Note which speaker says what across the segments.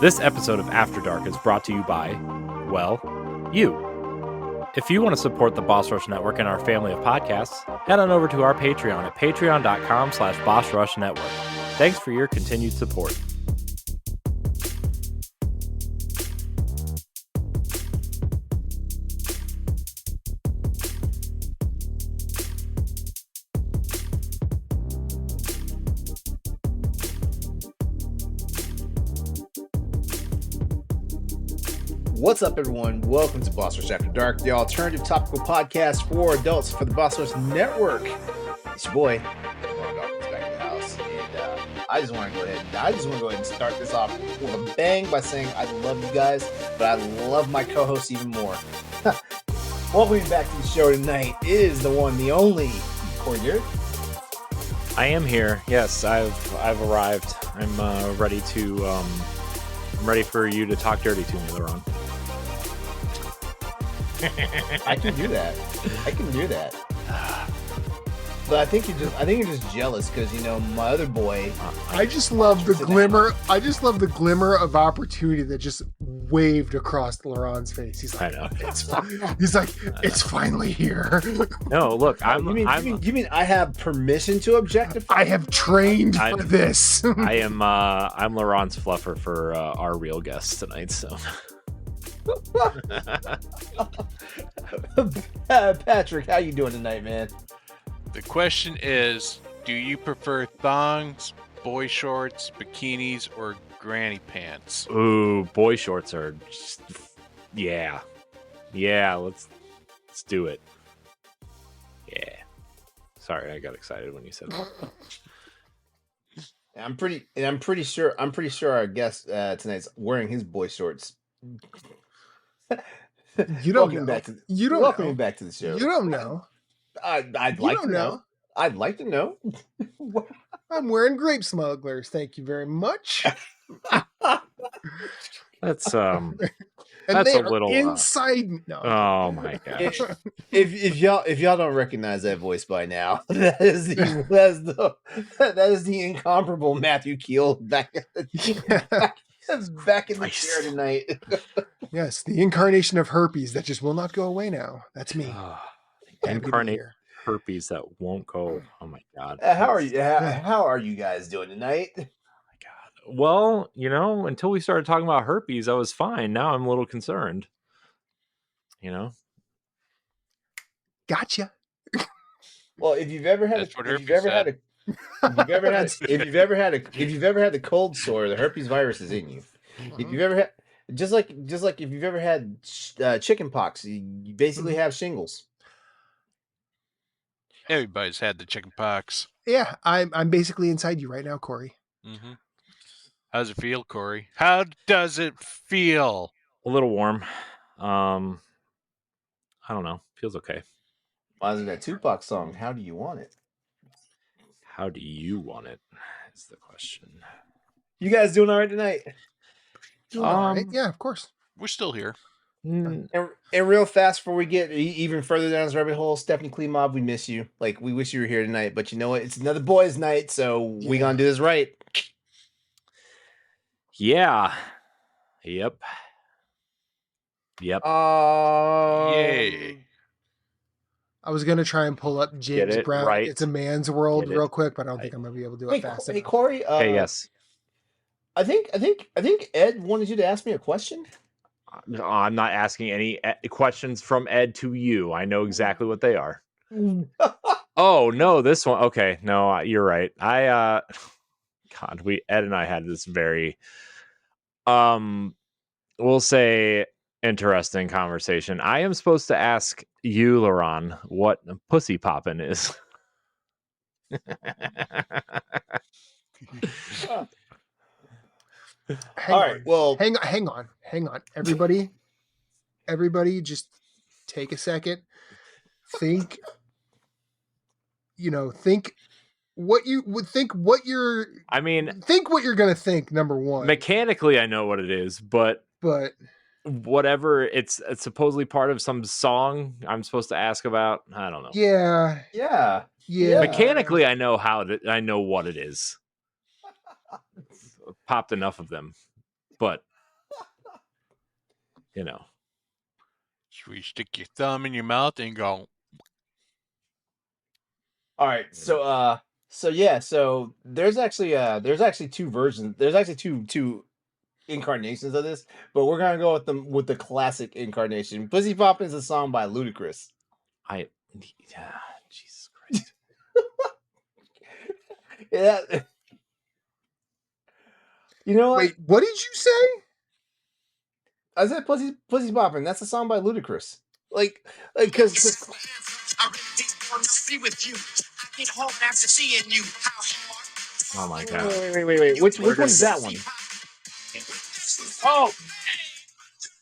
Speaker 1: This episode of After Dark is brought to you by, well, you. If you want to support the Boss Rush Network and our family of podcasts, head on over to our Patreon at patreon.com/Boss Rush Network. Thanks for your continued support.
Speaker 2: What's up, everyone? Welcome to Boss Rush After Dark, the alternative topical podcast for adults for the Boss Rush Network. It's your boy, LeRon Dawkins, back in the house, and I just want to go ahead and start this off with a bang by saying I love you guys, but I love my co-hosts even more. Welcome back to the show tonight is the one, the only Corey Dirrig.
Speaker 1: I am here. Yes, I've arrived. I'm ready to. I'm ready for you to talk dirty to me, LeRon.
Speaker 2: I can do that. But I think you're just jealous because my other boy.
Speaker 3: I just love the glimmer. I just love the glimmer of opportunity that just waved across LeRon's face. He's like,
Speaker 1: I know.
Speaker 3: It's finally here.
Speaker 1: No, look,
Speaker 2: You mean I have permission to objectify?
Speaker 3: I have trained for this.
Speaker 1: I'm LeRon's fluffer for our real guest tonight. So,
Speaker 2: Patrick, how you doing tonight, man?
Speaker 4: The question is, do you prefer thongs, boy shorts, bikinis, or granny pants?
Speaker 1: ooh, boy shorts are just, yeah. Let's do it. Yeah. Sorry, I got excited when you said that.
Speaker 2: I'm pretty sure our guest tonight's wearing his boy shorts.
Speaker 3: You don't
Speaker 2: Welcome
Speaker 3: know.
Speaker 2: back to
Speaker 3: You don't
Speaker 2: welcome
Speaker 3: know.
Speaker 2: me back to the show.
Speaker 3: You don't know.
Speaker 2: I'd
Speaker 3: You
Speaker 2: like
Speaker 3: don't
Speaker 2: to know.
Speaker 3: know.
Speaker 2: I'd like to know.
Speaker 3: I'm wearing grape smugglers. Thank you very much.
Speaker 1: That's
Speaker 3: And
Speaker 1: That's
Speaker 3: they
Speaker 1: a little,
Speaker 3: are inside. No.
Speaker 1: oh my gosh.
Speaker 2: if y'all don't recognize that voice by now, that is the incomparable Matthew Kiel back in the chair tonight.
Speaker 3: Yes, the incarnation of herpes that just will not go away now. That's me.
Speaker 1: Incarnate herpes that won't go. Oh my god.
Speaker 2: How are you? How are you guys doing tonight?
Speaker 1: Well, until we started talking about herpes, I was fine. Now I'm a little concerned.
Speaker 3: Gotcha.
Speaker 2: Well, if you've ever had the cold sore, the herpes virus is in you. If you've ever had just like if you've ever had chicken pox, you basically have shingles.
Speaker 4: Everybody's had the chicken pox.
Speaker 3: Yeah, I'm basically inside you right now, Corey.
Speaker 4: Mm-hmm. How does it feel, Corey? How does it feel?
Speaker 1: A little warm. I don't know. Feels okay.
Speaker 2: Reminds me of that Tupac song. How do you want it?
Speaker 1: How do you want it? Is the question.
Speaker 2: You guys doing all right tonight?
Speaker 3: All right. Yeah, of course.
Speaker 4: We're still here.
Speaker 2: And real fast before we get even further down this rabbit hole, Stephanie Klimov, we miss you. Like, we wish you were here tonight, but you know what? It's another boys' night, so we gonna do this right.
Speaker 1: Yeah. Yep.
Speaker 4: Yay.
Speaker 3: I was gonna try and pull up James
Speaker 1: it
Speaker 3: Brown.
Speaker 1: right.
Speaker 3: It's a Man's World
Speaker 1: Get it
Speaker 3: real quick, but I don't think I'm gonna be able to do it fast
Speaker 2: Hey
Speaker 3: enough.
Speaker 2: Corey.
Speaker 1: Hey, yes.
Speaker 2: I think Ed wanted you to ask me a question.
Speaker 1: No, I'm not asking any questions from Ed to you. I know exactly what they are. Oh, no, this one. Okay, no, you're right. Ed and I had this very, we'll say, interesting conversation. I am supposed to ask you, LeRon, what pussy poppin' is.
Speaker 3: Hang on. Everybody, just take a second. Think what you would think. Think what you're gonna think. Number one,
Speaker 1: mechanically, I know what it is, but whatever, it's supposedly part of some song I'm supposed to ask about. I don't know.
Speaker 3: Yeah.
Speaker 1: Mechanically, I know what it is. Popped enough of them, but you know.
Speaker 4: Should we stick your thumb in your mouth and go?
Speaker 2: All right, so there's actually two versions. There's actually two incarnations of this, but we're gonna go with the classic incarnation. Pussy Poppin' is a song by Ludacris.
Speaker 1: Jesus Christ.
Speaker 2: Yeah. You know what?
Speaker 3: Wait, what did you say?
Speaker 2: I said Pussy Poppin'. That's a song by Ludacris. Like, because
Speaker 5: I really didn't want to be with you. I get home after seeing you. How hard?
Speaker 1: Oh my God.
Speaker 2: wait. Which one's that one? Oh,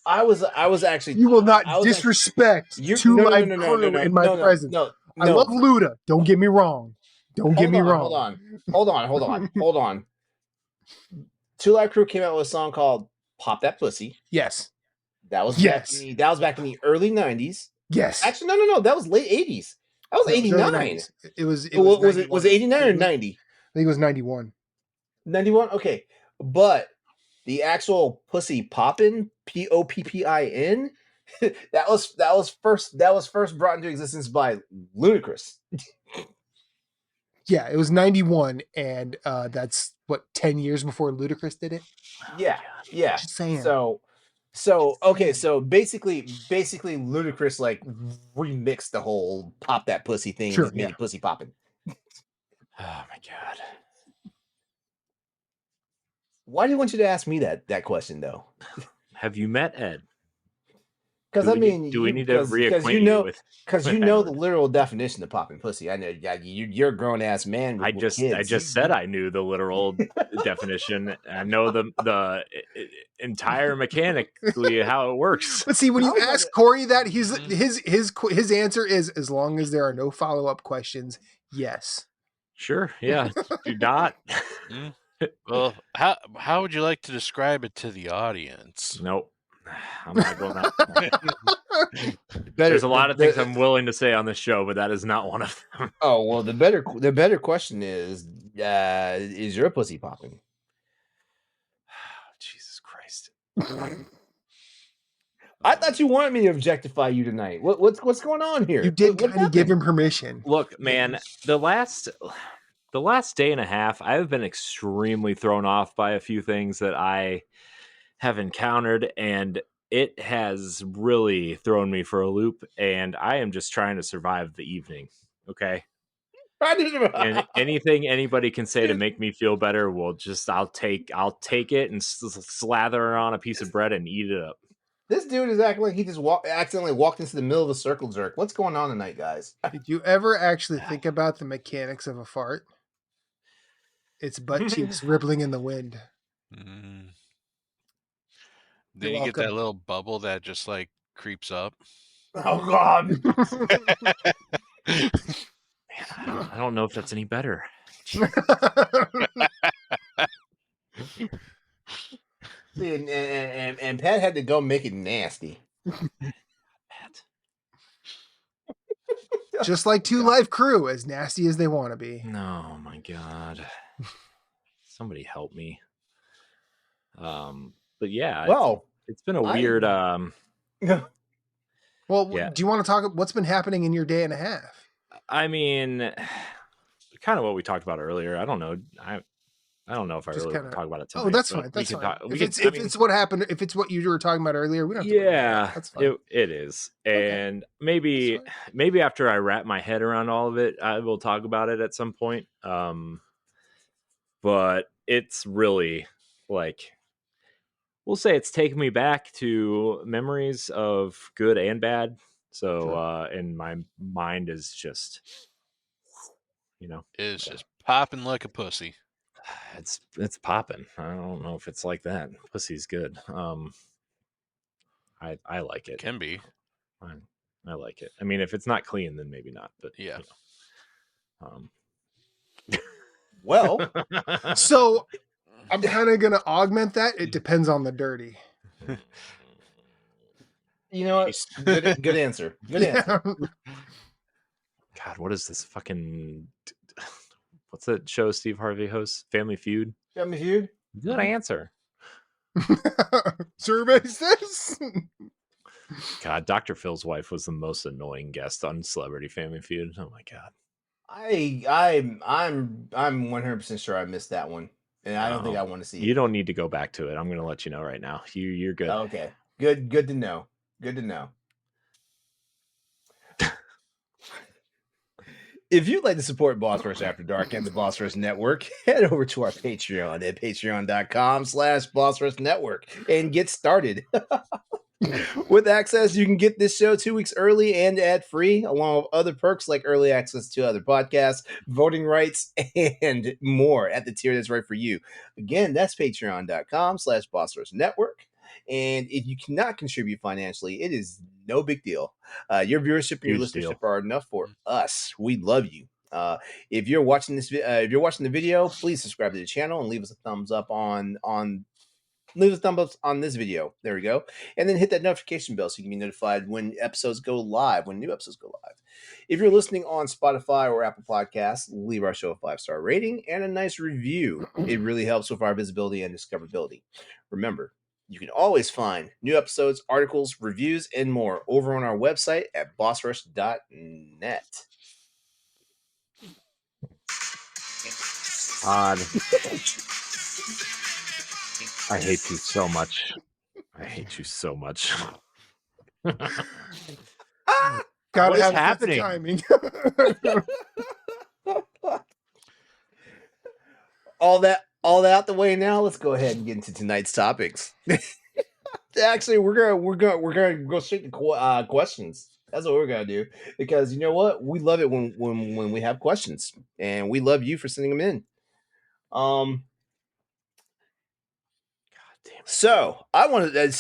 Speaker 2: I was actually.
Speaker 3: You will not
Speaker 2: I was
Speaker 3: disrespect
Speaker 2: actually,
Speaker 3: to
Speaker 2: no,
Speaker 3: my
Speaker 2: no, no, no,
Speaker 3: crew
Speaker 2: no,
Speaker 3: in my
Speaker 2: no,
Speaker 3: presence.
Speaker 2: no.
Speaker 3: I love Luda. Don't get me wrong. Don't get me wrong.
Speaker 2: Hold on. Two Live Crew came out with a song called "Pop That Pussy."
Speaker 3: Yes.
Speaker 2: That was
Speaker 3: Yes.
Speaker 2: that was back in the early '90s.
Speaker 3: Yes.
Speaker 2: Actually, no. That was late '80s. That was '89.
Speaker 3: It was
Speaker 2: Was it '89 or '90?
Speaker 3: I think it was 91.
Speaker 2: 91. Okay, but the actual Pussy Poppin', Poppin, that was first brought into existence by Ludacris.
Speaker 3: Yeah, it was 91, and that's what 10 years before Ludacris did it.
Speaker 2: Yeah.
Speaker 3: Just saying.
Speaker 2: So basically Ludacris like remixed the whole "Pop That Pussy" thing.
Speaker 3: Sure,
Speaker 2: And made it Pussy Poppin'.
Speaker 1: Oh my God.
Speaker 2: Why do you want you to ask me that question though?
Speaker 1: Have you met Ed?
Speaker 2: Because I mean,
Speaker 1: do we need to reacquaint you with?
Speaker 2: Because you know the literal definition of popping pussy. I know, yeah, you're a grown ass man. With
Speaker 1: I just said I knew the literal definition. I know the entire mechanically how it works.
Speaker 3: But see, when you ask Corey that, his answer is, as long as there are no follow-up questions, yes.
Speaker 1: Sure, yeah. Do not.
Speaker 4: Well, how would you like to describe it to the audience?
Speaker 1: Nope. I'm not going that. There's a lot of things I'm willing to say on this show, but that is not one of them.
Speaker 2: Oh well, the better question is your pussy popping?
Speaker 1: Jesus Christ!
Speaker 2: I thought you wanted me to objectify you tonight. What's going on here?
Speaker 3: You did
Speaker 2: What
Speaker 3: kind of give him permission.
Speaker 1: Look, man, the last day and a half, I've been extremely thrown off by a few things that I have encountered, and it has really thrown me for a loop, and I am just trying to survive the evening. Okay. And anything anybody can say to make me feel better I'll take it and slather it on a piece of bread and eat it up.
Speaker 2: This dude is acting like he just accidentally walked into the middle of a circle jerk. What's going on tonight, guys?
Speaker 3: Did you ever actually think about the mechanics of a fart? It's butt cheeks rippling in the wind.
Speaker 4: Mm. Then you get that little bubble that just like creeps up.
Speaker 2: Oh God!
Speaker 1: Man, I don't know if that's any better.
Speaker 2: See, and Pat had to go make it nasty.
Speaker 1: Pat.
Speaker 3: Just like Two Live Crew, as nasty as they want to be.
Speaker 1: No, my God. Somebody help me. But yeah,
Speaker 2: Well,
Speaker 1: it's been a weird.
Speaker 3: Well,
Speaker 1: Yeah.
Speaker 3: do you want to talk? What's been happening in your day and a half?
Speaker 1: I mean, kind of what we talked about earlier. I don't know. I don't know if I
Speaker 3: Just
Speaker 1: really
Speaker 3: kinda-
Speaker 1: want to talk about it tonight.
Speaker 3: Oh, that's
Speaker 1: but
Speaker 3: fine. That's
Speaker 1: we can
Speaker 3: fine.
Speaker 1: talk-
Speaker 3: If
Speaker 1: we can-
Speaker 3: it's
Speaker 1: I mean,
Speaker 3: it's what happened, if it's what you were talking about earlier, we don't have to.
Speaker 1: yeah,
Speaker 3: That's fine.
Speaker 1: it is.
Speaker 3: Okay.
Speaker 1: And maybe after I wrap my head around all of it, I will talk about it at some point. But it's really like, we'll say it's taken me back to memories of good and bad. So, and my mind is just,
Speaker 4: It's just popping like a pussy.
Speaker 1: it's popping. I don't know if it's like that. Pussy's good. I like it.
Speaker 4: Can be.
Speaker 1: I like it. I mean, if it's not clean, then maybe not. But
Speaker 4: Yeah.
Speaker 2: well,
Speaker 3: So I'm kind of going to augment that. It depends on the dirty.
Speaker 2: you know what? Good answer. Good answer.
Speaker 1: God, what is this fucking? What's that show Steve Harvey hosts? Family Feud.
Speaker 2: Got me feud.
Speaker 1: Good answer.
Speaker 3: Survey says.
Speaker 1: God, Dr. Phil's wife was the most annoying guest on Celebrity Family Feud. Oh my god.
Speaker 2: I'm 100% sure I missed that one, and I don't think
Speaker 1: No.
Speaker 2: I want to see
Speaker 1: You
Speaker 2: it.
Speaker 1: don't need to go back to it. I'm going to let you know right now. You're good.
Speaker 2: Okay, good to know. Good to know. If you'd like to support Boss Rush After Dark and the Boss Rush Network, head over to our Patreon at patreon.com/Boss Rush Network and get started. With access, you can get this show 2 weeks early and ad-free, along with other perks like early access to other podcasts, voting rights, and more at the tier that's right for you. Again, that's patreon.com/Boss Rush Network. And if you cannot contribute financially, it is no big deal. Your viewership and your
Speaker 1: Huge
Speaker 2: listenership
Speaker 1: deal.
Speaker 2: are enough for us. We love you. If you're watching this, if you're watching the video, please subscribe to the channel and leave us a thumbs up leave us a thumbs up on this video. There we go. And then hit that notification bell so you can be notified when new episodes go live. If you're listening on Spotify or Apple Podcasts, leave our show a 5-star rating and a nice review. It really helps with our visibility and discoverability. Remember, you can always find new episodes, articles, reviews, and more over on our website at bossrush.net.
Speaker 1: God. I hate you so much.
Speaker 3: Gotta
Speaker 1: What is
Speaker 3: have
Speaker 1: happening?
Speaker 3: timing.
Speaker 2: All that out the way now. Let's go ahead and get into tonight's topics. Actually, we're gonna go straight to questions. That's what we're gonna do, because you know what, we love it when we have questions, and we love you for sending them in. So I want to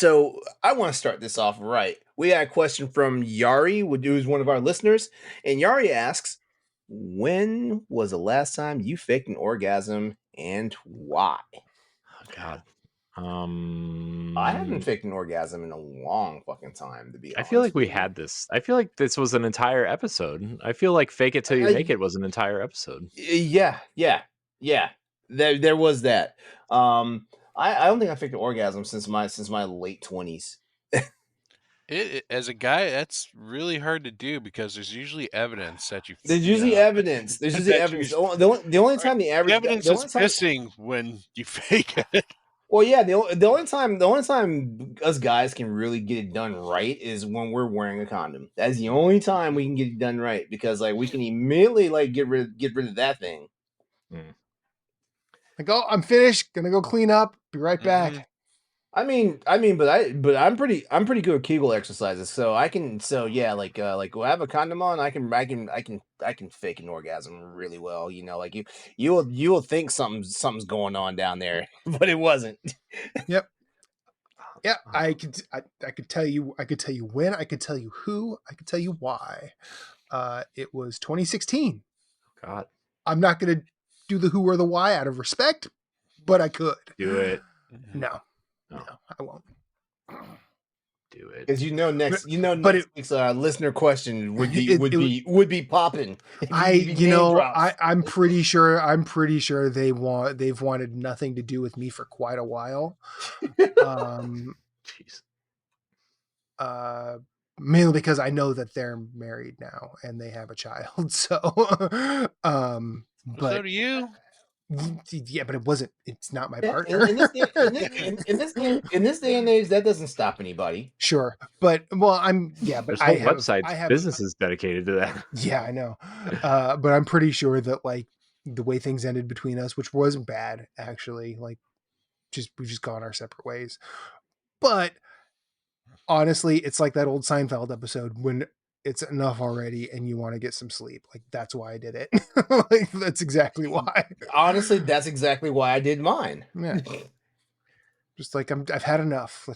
Speaker 2: start this off right. We got a question from Yari, who's one of our listeners, and Yari asks, "When was the last time you faked an orgasm, and why?"
Speaker 1: Oh, God.
Speaker 2: I haven't faked an orgasm in a long fucking time, to be
Speaker 1: I
Speaker 2: honest.
Speaker 1: feel like we
Speaker 2: with you.
Speaker 1: had this. I feel like this was an entire episode. I feel like Fake It Till You Make It was an entire episode.
Speaker 2: Yeah. There was that. I don't think I faked an orgasm since my late 20s.
Speaker 4: As a guy, that's really hard to do because there's usually evidence that you.
Speaker 2: There's usually evidence. There's usually
Speaker 4: That
Speaker 2: evidence.
Speaker 4: you-
Speaker 2: The only time the average
Speaker 4: evidence
Speaker 2: the
Speaker 4: is
Speaker 2: only time,
Speaker 4: missing when you fake it.
Speaker 2: well, yeah, the only time us guys can really get it done right is when we're wearing a condom. That's the only time we can get it done right, because like we can immediately like get rid of that thing.
Speaker 3: Like, oh, I'm finished. Gonna go clean up. Be right back.
Speaker 4: Mhm.
Speaker 2: I mean, but I'm pretty good at Kegel exercises, so I can. So yeah, like when I have a condom on, I can fake an orgasm really well. You know, like you will think something's going on down there, but it wasn't.
Speaker 3: Yep. Yeah, I could tell you when, I could tell you who, I could tell you why. It was 2016.
Speaker 1: God,
Speaker 3: I'm not gonna do the who or the why out of respect, but I could.
Speaker 1: do it.
Speaker 3: No,
Speaker 1: No.
Speaker 3: I won't.
Speaker 1: Do it.
Speaker 2: Because next
Speaker 3: But
Speaker 2: week's listener question would be popping.
Speaker 3: I'm pretty sure they've wanted nothing to do with me for quite a while.
Speaker 1: Jeez.
Speaker 3: Mainly because I know that they're married now and they have a child. So, but
Speaker 4: So do you?
Speaker 3: yeah, but it's not my
Speaker 2: Yeah,
Speaker 3: partner.
Speaker 2: in this day and age, that doesn't stop anybody.
Speaker 3: Sure. But
Speaker 1: There's whole websites, businesses dedicated to that.
Speaker 3: Yeah, I know. But I'm pretty sure that like the way things ended between us, which wasn't bad actually, like we've just gone our separate ways. But honestly, it's like that old Seinfeld episode when it's enough already and you want to get some sleep. Like that's why I did it. Like that's exactly why.
Speaker 2: Honestly, that's exactly why I did mine.
Speaker 3: Yeah. Just like I've had enough.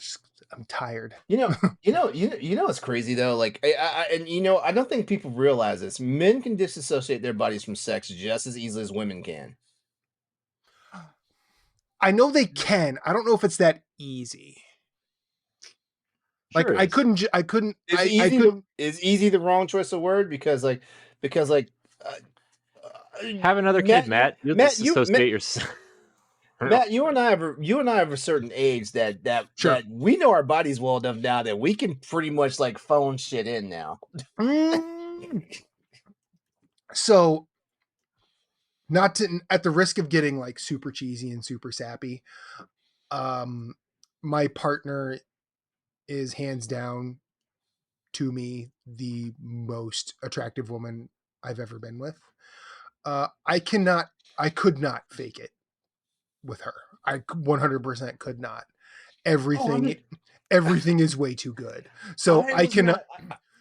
Speaker 3: I'm tired.
Speaker 2: You know, it's crazy though. Like, I don't think people realize this. Men can disassociate their bodies from sex just as easily as women can.
Speaker 3: I know they can. I don't know if it's that easy. Like
Speaker 1: Sure
Speaker 3: I
Speaker 1: is.
Speaker 3: couldn't.
Speaker 2: Is easy the wrong choice of word because
Speaker 1: Have another kid, Matt. You'll
Speaker 2: Matt,
Speaker 1: disassociate yourself.
Speaker 2: Matt, you and I have a certain age that
Speaker 3: Sure.
Speaker 2: that we know our bodies well enough now that we can pretty much like phone shit in now.
Speaker 3: So, not to at the risk of getting like super cheesy and super sappy, my partner is hands down to me the most attractive woman I've ever been with. I could not fake it with her. I 100% could not. Everything is way too good. So I cannot.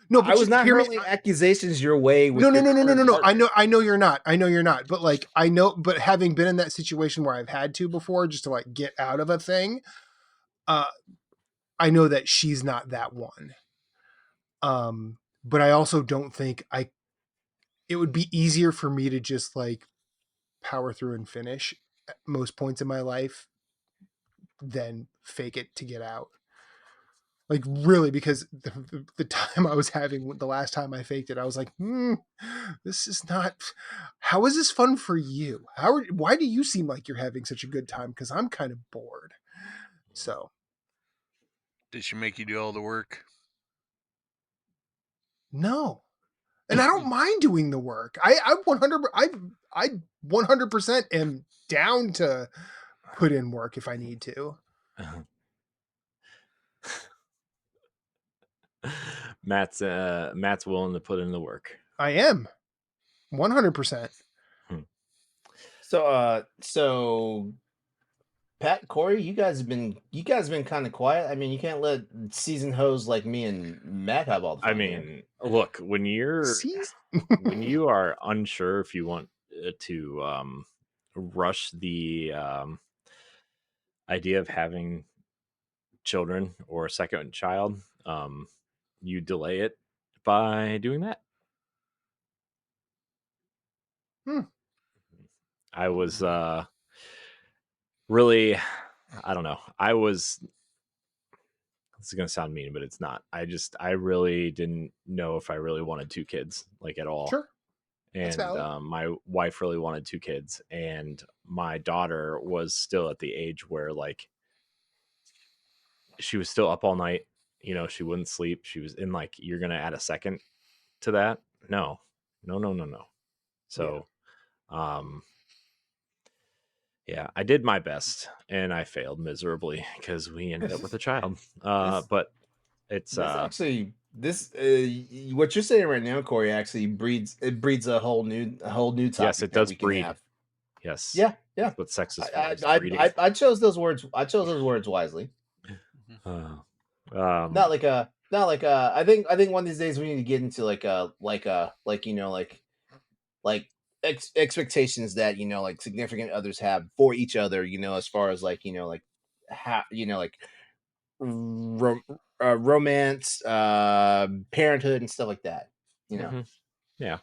Speaker 3: No, but
Speaker 2: I was not
Speaker 3: hear me.
Speaker 2: hurling accusations your way. With
Speaker 3: No.
Speaker 2: your current partner.
Speaker 3: I know you're not. But like, but having been in that situation where I've had to before, just to like get out of a thing, I know that she's not that one. But I also don't think it would be easier for me to just like power through and finish at most points in my life than fake it to get out. Like really, because the time I was having, the last time I faked it, I was like, this is not, how is this fun for you? Why do you seem like you're having such a good time? Because I'm kind of bored. So.
Speaker 4: Did she make you do all the work?
Speaker 3: No. And I don't mind doing the work. I 100% am down to put in work if I need to.
Speaker 1: Matt's willing to put in the work.
Speaker 3: I am 100%.
Speaker 2: So Pat, Corey, you guys have been kind of quiet. I mean, you can't let seasoned hoes like me and Matt have all the fun.
Speaker 1: I mean, look, when you are unsure if you want to rush the idea of having children or a second child, you delay it by doing that. I was really, I don't know. This is going to sound mean, but it's not. I really didn't know if I really wanted 2 kids, like at all.
Speaker 3: Sure.
Speaker 1: And my wife really wanted 2 kids, and my daughter was still at the age where like she was still up all night. She wouldn't sleep. She was in like, you're going to add a second to that? No. So, yeah, I did my best and I failed miserably because we ended up with a child. But it's
Speaker 2: actually this what you're saying right now, Corey, actually breeds a whole new topic.
Speaker 1: Yes, it does breed. Yes.
Speaker 2: Yeah.
Speaker 1: That's what sex is for.
Speaker 2: I chose those words. I chose those words wisely. Not like I think one of these days we need to get into expectations that like significant others have for each other, as far as romance, parenthood and stuff like that,
Speaker 1: Yeah,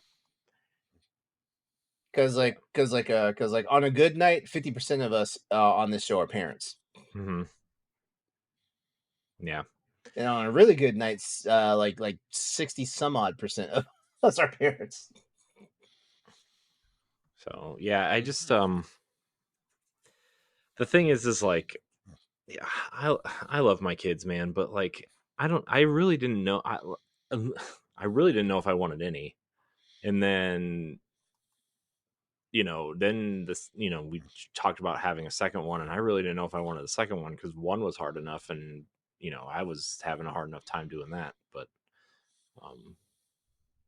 Speaker 2: because on a good night 50% of us on this show are parents.
Speaker 1: Yeah.
Speaker 2: And on a really good night, like 60 some odd % of us are parents.
Speaker 1: So yeah, I just the thing is like, yeah, I love my kids, man, but like I really didn't know I really didn't know if I wanted any. And then we talked about having a second one, and I really didn't know if I wanted a second one because one was hard enough, and I was having a hard enough time doing that. But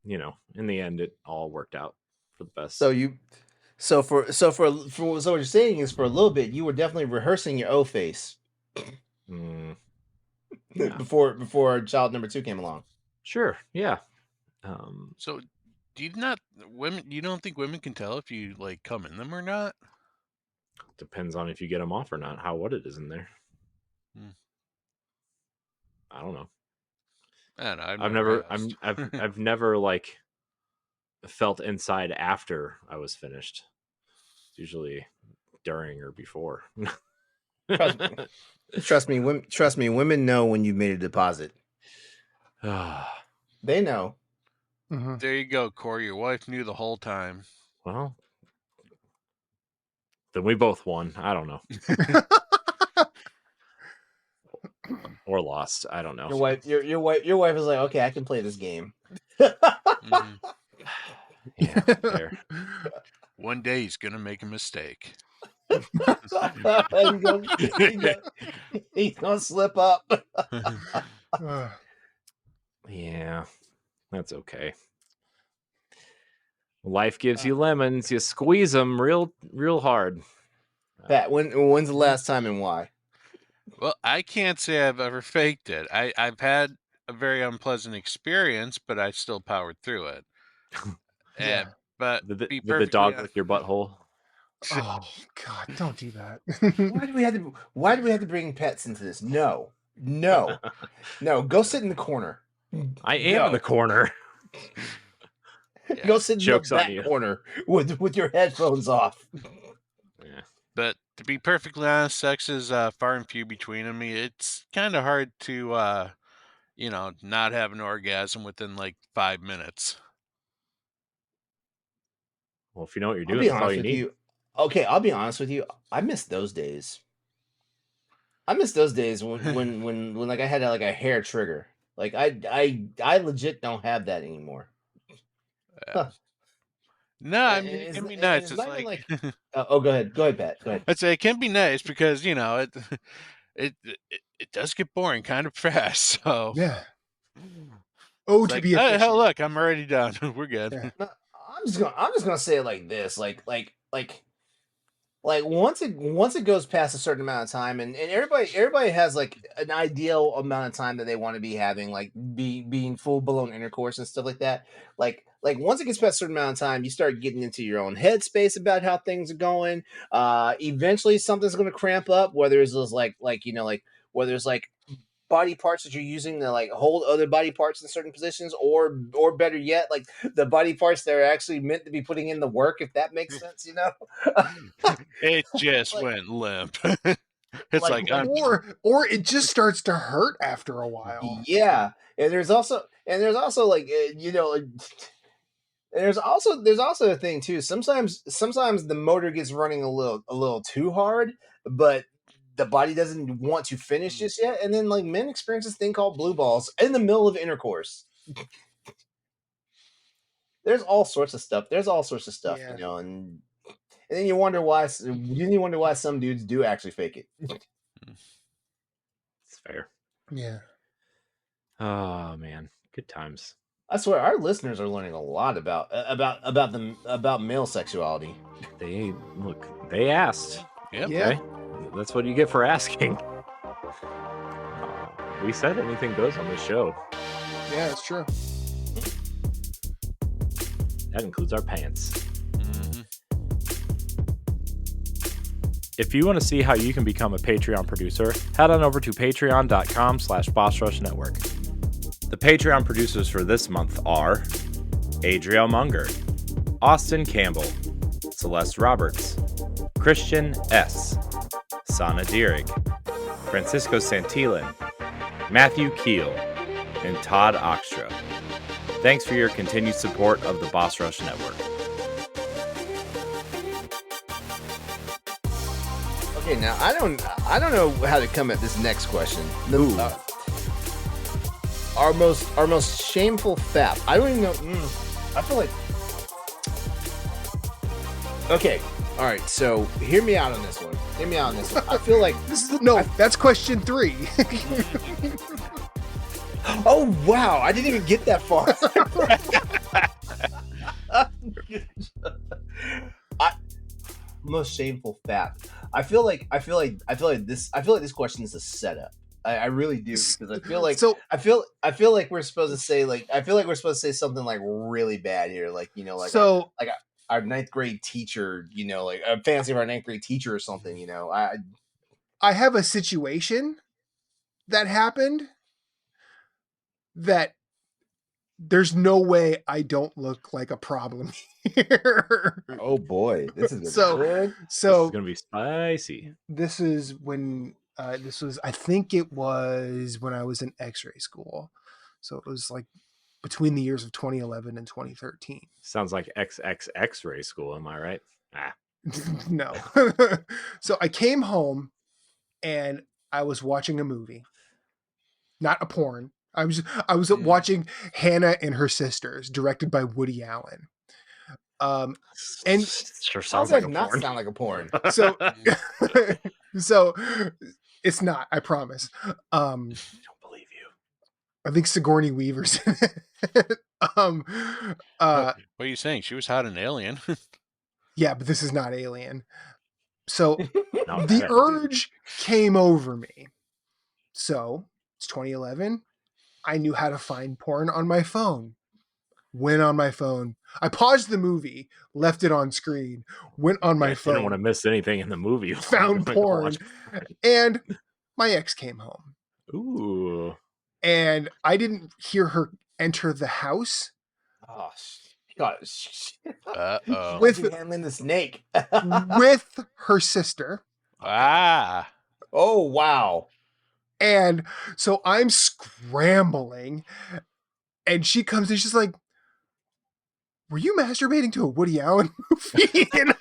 Speaker 1: in the end, it all worked out for the best.
Speaker 2: So what you're saying is, for a little bit, you were definitely rehearsing your O face before child number 2 came along.
Speaker 1: Sure, yeah.
Speaker 4: So, you don't think women can tell if you like come in them or not?
Speaker 1: Depends on if you get them off or not. What it is in there. I don't know. I've never like felt inside after I was finished. It's usually during or before.
Speaker 2: Trust me, women know when you've made a deposit. They know.
Speaker 4: There you go, Corey. Your wife knew the whole time.
Speaker 1: Well, Then we both won. I don't know. Or lost. I don't know.
Speaker 2: Your wife is like, okay, I can play this game.
Speaker 4: Mhm.
Speaker 1: Yeah, fair.
Speaker 4: One day he's gonna make a mistake.
Speaker 2: He's gonna slip up.
Speaker 1: Yeah, that's okay. Life gives you lemons. You squeeze them real hard.
Speaker 2: Pat, when's the last time and why?
Speaker 4: Well, I can't say I've ever faked it. I've had a very unpleasant experience, but I still powered through it.
Speaker 3: Yeah.
Speaker 4: But
Speaker 1: Did
Speaker 4: be
Speaker 1: the
Speaker 4: perfectly
Speaker 1: dog
Speaker 4: hon-
Speaker 1: lick your butthole?
Speaker 3: Oh God! Don't do that.
Speaker 2: Why do we have to bring pets into this? No. Go sit in the corner.
Speaker 1: I am in the corner.
Speaker 4: Yeah.
Speaker 2: Go sit in
Speaker 1: Joke's
Speaker 2: the
Speaker 1: on
Speaker 2: back
Speaker 1: you.
Speaker 2: corner with your headphones off.
Speaker 1: Yeah.
Speaker 4: But to be perfectly honest, sex is far and few between. I mean, it's kind of hard to, not have an orgasm within like 5 minutes.
Speaker 1: Well, if you know what you're
Speaker 2: I'll
Speaker 1: doing,
Speaker 2: be
Speaker 1: that's all
Speaker 2: honest
Speaker 1: you
Speaker 2: with
Speaker 1: need.
Speaker 2: you. Okay, I'll be honest with you. I miss those days. I miss those days when like I had like a hair trigger. Like I legit don't have that anymore. Huh.
Speaker 4: No, I
Speaker 2: And
Speaker 4: mean it
Speaker 2: it's,
Speaker 4: can be
Speaker 2: and
Speaker 4: nice.
Speaker 2: it's
Speaker 4: It's
Speaker 2: not even
Speaker 4: like
Speaker 2: like. Go ahead, Pat. Go ahead.
Speaker 4: I'd say it can be nice because it does get boring kind of fast. So
Speaker 3: Yeah. Oh,
Speaker 4: it's
Speaker 3: to
Speaker 4: like,
Speaker 3: be
Speaker 4: oh,
Speaker 3: efficient.
Speaker 4: hell, look, I'm already done. We're good.
Speaker 3: Yeah.
Speaker 2: No, I'm just gonna say it like this. Like once it goes past a certain amount of time, and everybody has like an ideal amount of time that they want to be having, like being full blown intercourse and stuff like that. Like once it gets past a certain amount of time, you start getting into your own headspace about how things are going. Eventually something's gonna cramp up, whether it's just like whether it's like body parts that you're using to like hold other body parts in certain positions, or better yet, like the body parts that are actually meant to be putting in the work, if that makes sense,
Speaker 4: It just
Speaker 2: like
Speaker 4: went limp. It's like I'm
Speaker 3: Or it just starts to hurt after a while.
Speaker 2: yeah. And there's also like there's also a thing too. Sometimes the motor gets running a little too hard, but the body doesn't want to finish just yet, and then like men experience this thing called blue balls in the middle of intercourse. There's all sorts of stuff.
Speaker 3: Yeah.
Speaker 2: And then you wonder why some dudes do actually fake it.
Speaker 1: It's fair.
Speaker 3: Yeah.
Speaker 1: Oh man, good times.
Speaker 2: I swear, our listeners are learning a lot about male sexuality.
Speaker 1: They asked.
Speaker 4: Yep.
Speaker 3: Yeah.
Speaker 1: Okay, that's what you get for asking. We said anything goes on this show.
Speaker 3: Yeah, it's true.
Speaker 1: That includes our pants.
Speaker 4: Mhm.
Speaker 1: If you want to see how you can become a Patreon producer, head on over to patreon.com/BossRushNetwork. The Patreon producers for this month are Adriel Munger, Austin Campbell, Celeste Roberts, Christian S., Sana Dirrig, Francisco Santillan, Matthew Kiel, and Todd Oxtra. Thanks for your continued support of the Boss Rush Network.
Speaker 2: Okay, now I don't know how to come at this next question. Our most shameful theft. I don't even know. I feel like. Okay, all right. So hear me out on this one. I feel like
Speaker 3: that's question 3.
Speaker 2: oh wow, I didn't even get that far. Most shameful fact. I feel like this question is a setup. I really do, because I feel like I feel like we're supposed to say something like really bad here, like our ninth grade teacher, like a fancy of our ninth grade teacher or something.
Speaker 3: I have a situation that happened that there's no way I don't look like a problem here.
Speaker 2: Oh boy, this is
Speaker 3: So
Speaker 1: This is gonna be spicy.
Speaker 3: This is when I think it was when I was in X-ray school. So it was like between the years of 2011 and 2013.
Speaker 1: Sounds like XXX ray school, am I right?
Speaker 3: No. So I came home and I was watching a movie, not a porn. I was watching Hannah and Her Sisters, directed by Woody Allen. And
Speaker 1: Sure
Speaker 2: How
Speaker 1: sounds
Speaker 2: does
Speaker 1: like
Speaker 2: that
Speaker 1: a
Speaker 2: not
Speaker 1: porn.
Speaker 2: sound like a porn?
Speaker 3: so so it's not, I promise.
Speaker 1: I don't believe you.
Speaker 3: I think Sigourney Weaver's in it.
Speaker 4: What are you saying? She was hot in Alien.
Speaker 3: Yeah, but this is not Alien. So
Speaker 1: No,
Speaker 3: the
Speaker 1: that-
Speaker 3: urge came over me. So it's 2011. I knew how to find porn on my phone. Went on my phone. I paused the movie, left it on screen, went on my
Speaker 1: I
Speaker 3: phone,
Speaker 1: didn't want to miss anything in the movie.
Speaker 3: found porn, and my ex came home.
Speaker 1: Ooh.
Speaker 3: And I didn't hear her enter the house.
Speaker 2: Oh, God.
Speaker 4: Uh-oh.
Speaker 3: With-
Speaker 2: handling the snake.
Speaker 3: With her sister.
Speaker 4: Ah.
Speaker 2: Oh, wow.
Speaker 3: And so I'm scrambling, and she comes in, she's like, were you masturbating to a Woody Allen movie? And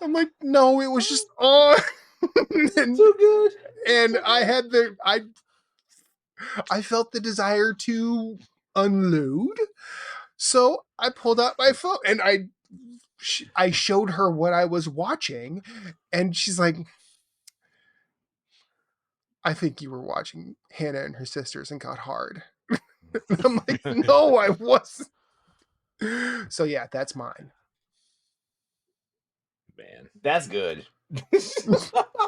Speaker 3: I'm like, no, it was just on. And,
Speaker 2: Too good.
Speaker 3: and I felt the desire to unload. So I pulled out my phone and I showed her what I was watching, and she's like, I think you were watching Hannah and Her Sisters and got hard. I'm like, no, I wasn't. So yeah, that's mine.
Speaker 1: Man.
Speaker 2: That's good.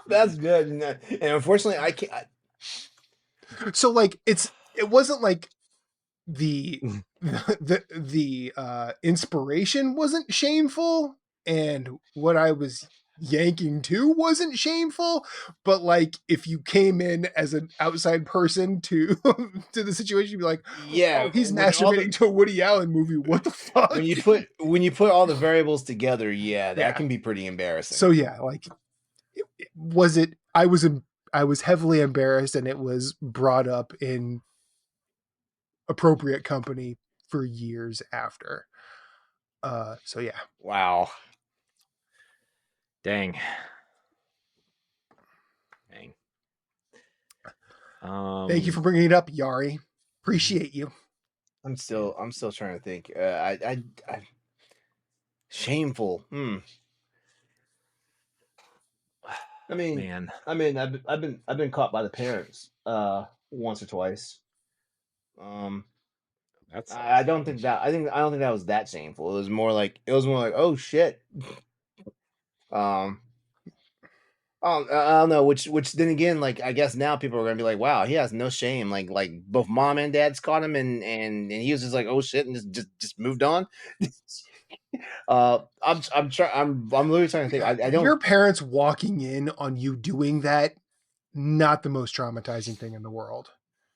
Speaker 2: That's good. And unfortunately, I can't.
Speaker 3: So like, it wasn't like the inspiration wasn't shameful, and what I was yanking to wasn't shameful, but like if you came in as an outside person to to the situation, you'd be like,
Speaker 2: Yeah,
Speaker 3: oh, he's
Speaker 2: when all
Speaker 3: masturbating to a Woody Allen movie. What the fuck?
Speaker 2: when you put all the variables together, that
Speaker 3: Yeah.
Speaker 2: can be pretty embarrassing.
Speaker 3: So yeah, like I was heavily embarrassed, and it was brought up in appropriate company for years after. So yeah.
Speaker 2: Wow.
Speaker 1: Dang.
Speaker 3: Thank you for bringing it up, Yari. Appreciate you.
Speaker 2: I'm still trying to think. I shameful. I mean,
Speaker 1: man.
Speaker 2: I've been caught by the parents once or twice.
Speaker 1: That's
Speaker 2: I don't think that was that shameful. It was more like oh shit. I don't know, which then again, like I guess now people are gonna be like, wow, he has no shame. Like both mom and dad's caught him, and he was just like, oh shit, and just moved on. I'm literally trying to think. I don't.
Speaker 3: Your parents walking in on you doing that, not the most traumatizing thing in the world.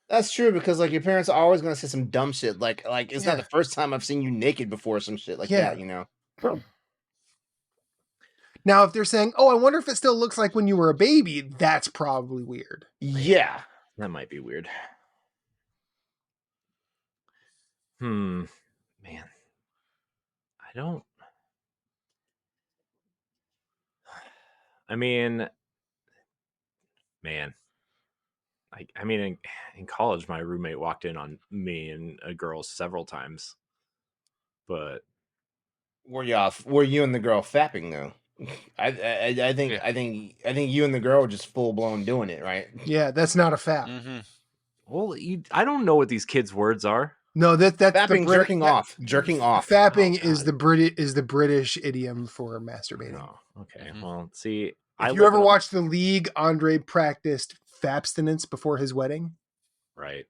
Speaker 2: That's true, because like your parents are always gonna say some dumb shit. Like it's not
Speaker 3: Yeah.
Speaker 2: the first time I've seen you naked before, or some shit like
Speaker 3: Yeah.
Speaker 2: that. You know.
Speaker 3: Now, if they're saying, oh, I wonder if it still looks like when you were a baby, that's probably weird.
Speaker 2: Yeah.
Speaker 1: That might be weird. Man. I mean, man. I mean, in college, my roommate walked in on me and a girl several times, but
Speaker 2: Were you and the girl fapping though? I think you and the girl were just full blown doing it, right?
Speaker 3: Yeah, that's not a fap.
Speaker 4: Mm-hmm.
Speaker 1: well, I don't know what these kids' words are.
Speaker 3: No, that's
Speaker 2: Fapping, jerking off.
Speaker 3: Fapping
Speaker 1: Oh,
Speaker 3: is
Speaker 1: God.
Speaker 3: the British idiom for masturbating.
Speaker 1: Oh, okay.
Speaker 4: Mhm.
Speaker 1: Well, see,
Speaker 3: If you ever watched The League, Andre practiced fabstinence before his wedding.
Speaker 1: right?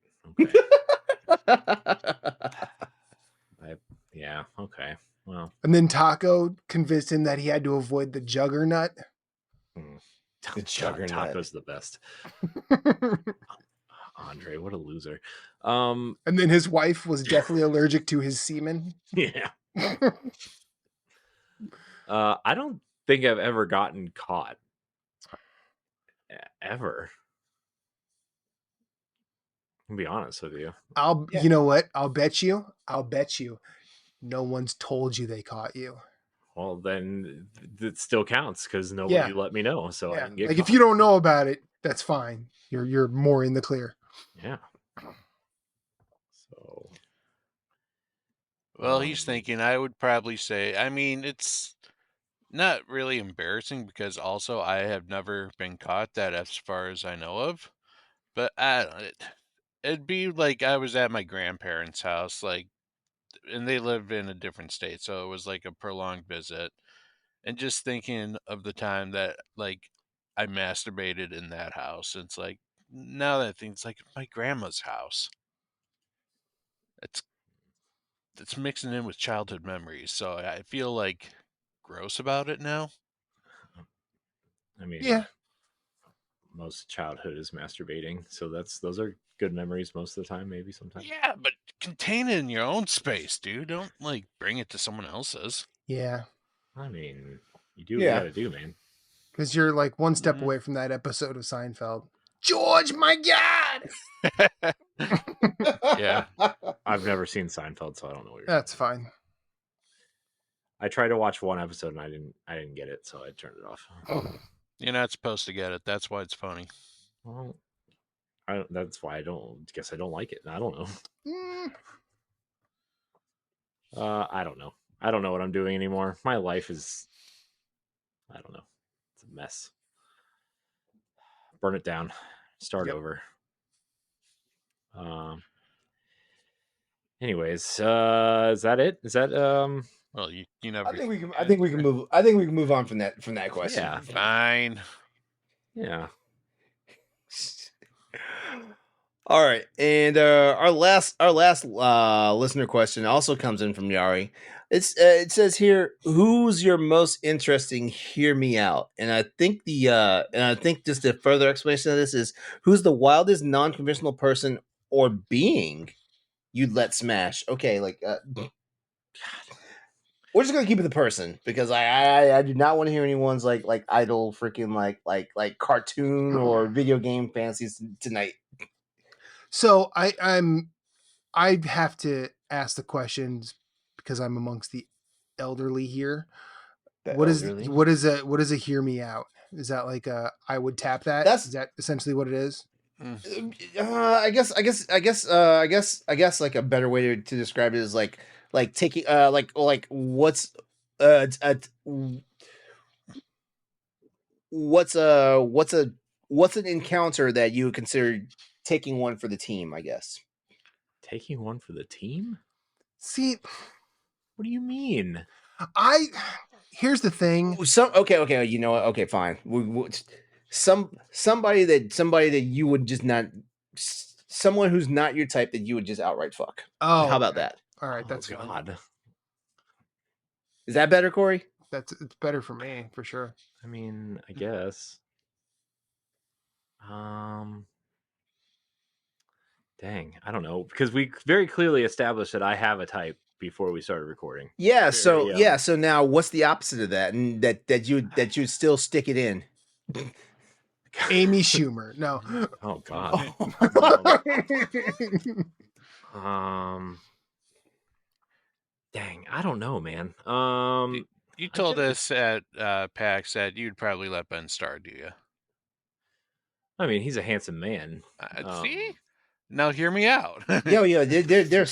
Speaker 1: Okay. Yeah. Okay. Well,
Speaker 3: And then Taco convinced him that he had to avoid the juggernaut.
Speaker 2: The juggernaut.
Speaker 1: Taco's the best. Andre, what a loser.
Speaker 3: And then his wife was deathly allergic to his semen.
Speaker 1: Yeah. I don't think I've ever gotten caught. Ever. I'll be honest with you.
Speaker 3: You know what? I'll bet you no one's told you they caught you.
Speaker 1: Well, then it still counts because nobody let me know, so I didn't get
Speaker 3: like
Speaker 1: caught.
Speaker 3: if you don't know about it, that's fine. You're more in the clear.
Speaker 1: Yeah. So.
Speaker 4: Well, he's thinking I would probably say, I mean, it's not really embarrassing because also I have never been caught that as far as I know of. But it'd be like I was at my grandparents' house, like, and they lived in a different state, so it was like a prolonged visit. And just thinking of the time that, like, I masturbated in that house, it's like, now that I think it's like my grandma's house. It's mixing in with childhood memories, so I feel like gross about it now.
Speaker 1: I mean,
Speaker 3: Yeah.
Speaker 1: Most childhood is masturbating, so those are good memories most of the time. Maybe sometimes.
Speaker 4: Yeah, but contain it in your own space, dude. Don't like bring it to someone else's.
Speaker 3: Yeah.
Speaker 1: I mean, you do what you gotta do, man.
Speaker 3: Because you're like one step away from that episode of Seinfeld. George, my God!
Speaker 4: Yeah.
Speaker 1: I've never seen Seinfeld, so I don't know what you're
Speaker 3: That's
Speaker 1: talking
Speaker 3: fine.
Speaker 1: about. I tried to watch one episode and I didn't get it, so I turned it off.
Speaker 4: You're not supposed to get it. That's why it's funny.
Speaker 1: Well, that's why I don't like it. I don't know. I don't know. I don't know what I'm doing anymore. My life is, I don't know. It's a mess. Burn it down. Start over. Anyways, is that it? Is that
Speaker 4: Well, you never.
Speaker 2: I think we can move. I think we can move on from that question.
Speaker 1: Yeah.
Speaker 4: Fine.
Speaker 1: Yeah.
Speaker 2: All right, and our last listener question also comes in from Yari. It says here, who's your most interesting? Hear me out. And I think just a further explanation of this is, who's the wildest non-conventional person or being you'd let smash? Okay, like we're just gonna keep it the person, because I do not want to hear anyone's like idle freaking like cartoon or video game fantasies tonight.
Speaker 3: So I have to ask the questions because I'm amongst the elderly here. What is a hear me out? Is that like I would tap that? Is that essentially what it is?
Speaker 2: I guess like a better way to describe it is like taking what's an encounter that you would consider taking one for the team, I guess.
Speaker 1: Taking one for the team?
Speaker 3: See,
Speaker 1: what do you mean?
Speaker 3: Here's the thing.
Speaker 2: Okay, you know what? Okay, fine. Somebody that you would just not, someone who's not your type that you would just outright fuck.
Speaker 3: Oh,
Speaker 2: how about that?
Speaker 3: All right, that's
Speaker 1: God.
Speaker 2: Is that better, Corey?
Speaker 3: It's better for me for sure.
Speaker 1: I mean, I guess. Dang, I don't know, because we very clearly established that I have a type before we started recording.
Speaker 2: Yeah. So now what's the opposite of that, and that you'd still stick it in?
Speaker 3: Amy Schumer. No.
Speaker 1: Oh God. Dang, I don't know, man.
Speaker 4: You told us at PAX that you'd probably let Ben Starr, do you?
Speaker 1: I mean, he's a handsome man.
Speaker 4: See? Now hear me out.
Speaker 2: There.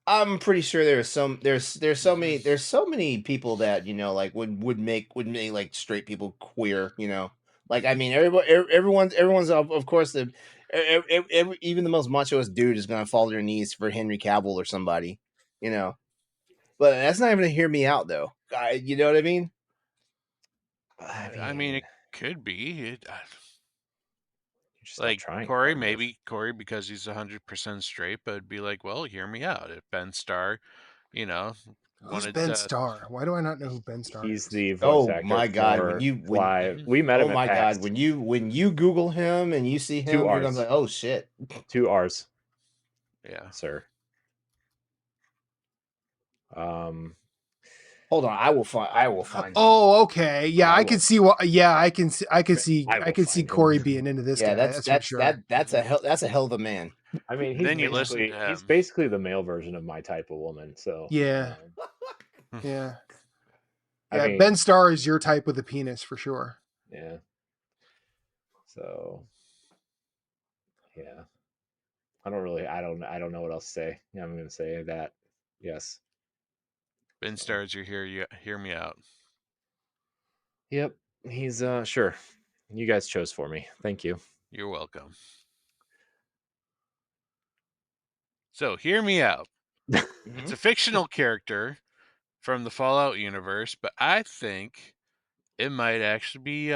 Speaker 2: I'm pretty sure there's so many people that, you know, like would make like straight people queer, you know. Like, I mean, everyone's of course even the most machoest dude is gonna fall to their knees for Henry Cavill or somebody, you know. But that's not even to hear me out, though. You know what I mean?
Speaker 4: I mean, it could be.
Speaker 1: Like
Speaker 4: Corey, maybe Corey, because he's 100% straight, but it'd be like, well, hear me out. If Ben Starr, you know,
Speaker 3: who's Ben Starr? Why do I not know who Ben Starr is?
Speaker 1: He's the voice actor. Oh my God! We met him.
Speaker 2: Oh my God! When you Google him and you see him, you're gonna be like, oh shit.
Speaker 1: 2 R's.
Speaker 4: Yeah,
Speaker 1: sir.
Speaker 2: Hold on, I will find.
Speaker 3: Oh, okay. Yeah, I can see what. Yeah, I can see Corey being into this guy.
Speaker 2: That's for sure. That's a hell of a man.
Speaker 1: I mean,
Speaker 4: Then you listen to
Speaker 1: he's
Speaker 4: him.
Speaker 1: basically the male version of my type of woman. So
Speaker 3: Yeah. Yeah.
Speaker 1: I
Speaker 3: Yeah,
Speaker 1: mean,
Speaker 3: Ben Starr is your type with a penis for sure.
Speaker 1: yeah. So yeah, I don't know what else to say. Yeah, I'm going to say that. Yes.
Speaker 4: Ben Stars, you hear me out.
Speaker 1: Yep. He's sure. You guys chose for me. Thank you.
Speaker 4: You're welcome. So hear me out. It's a fictional character from the Fallout universe, but I think it might actually be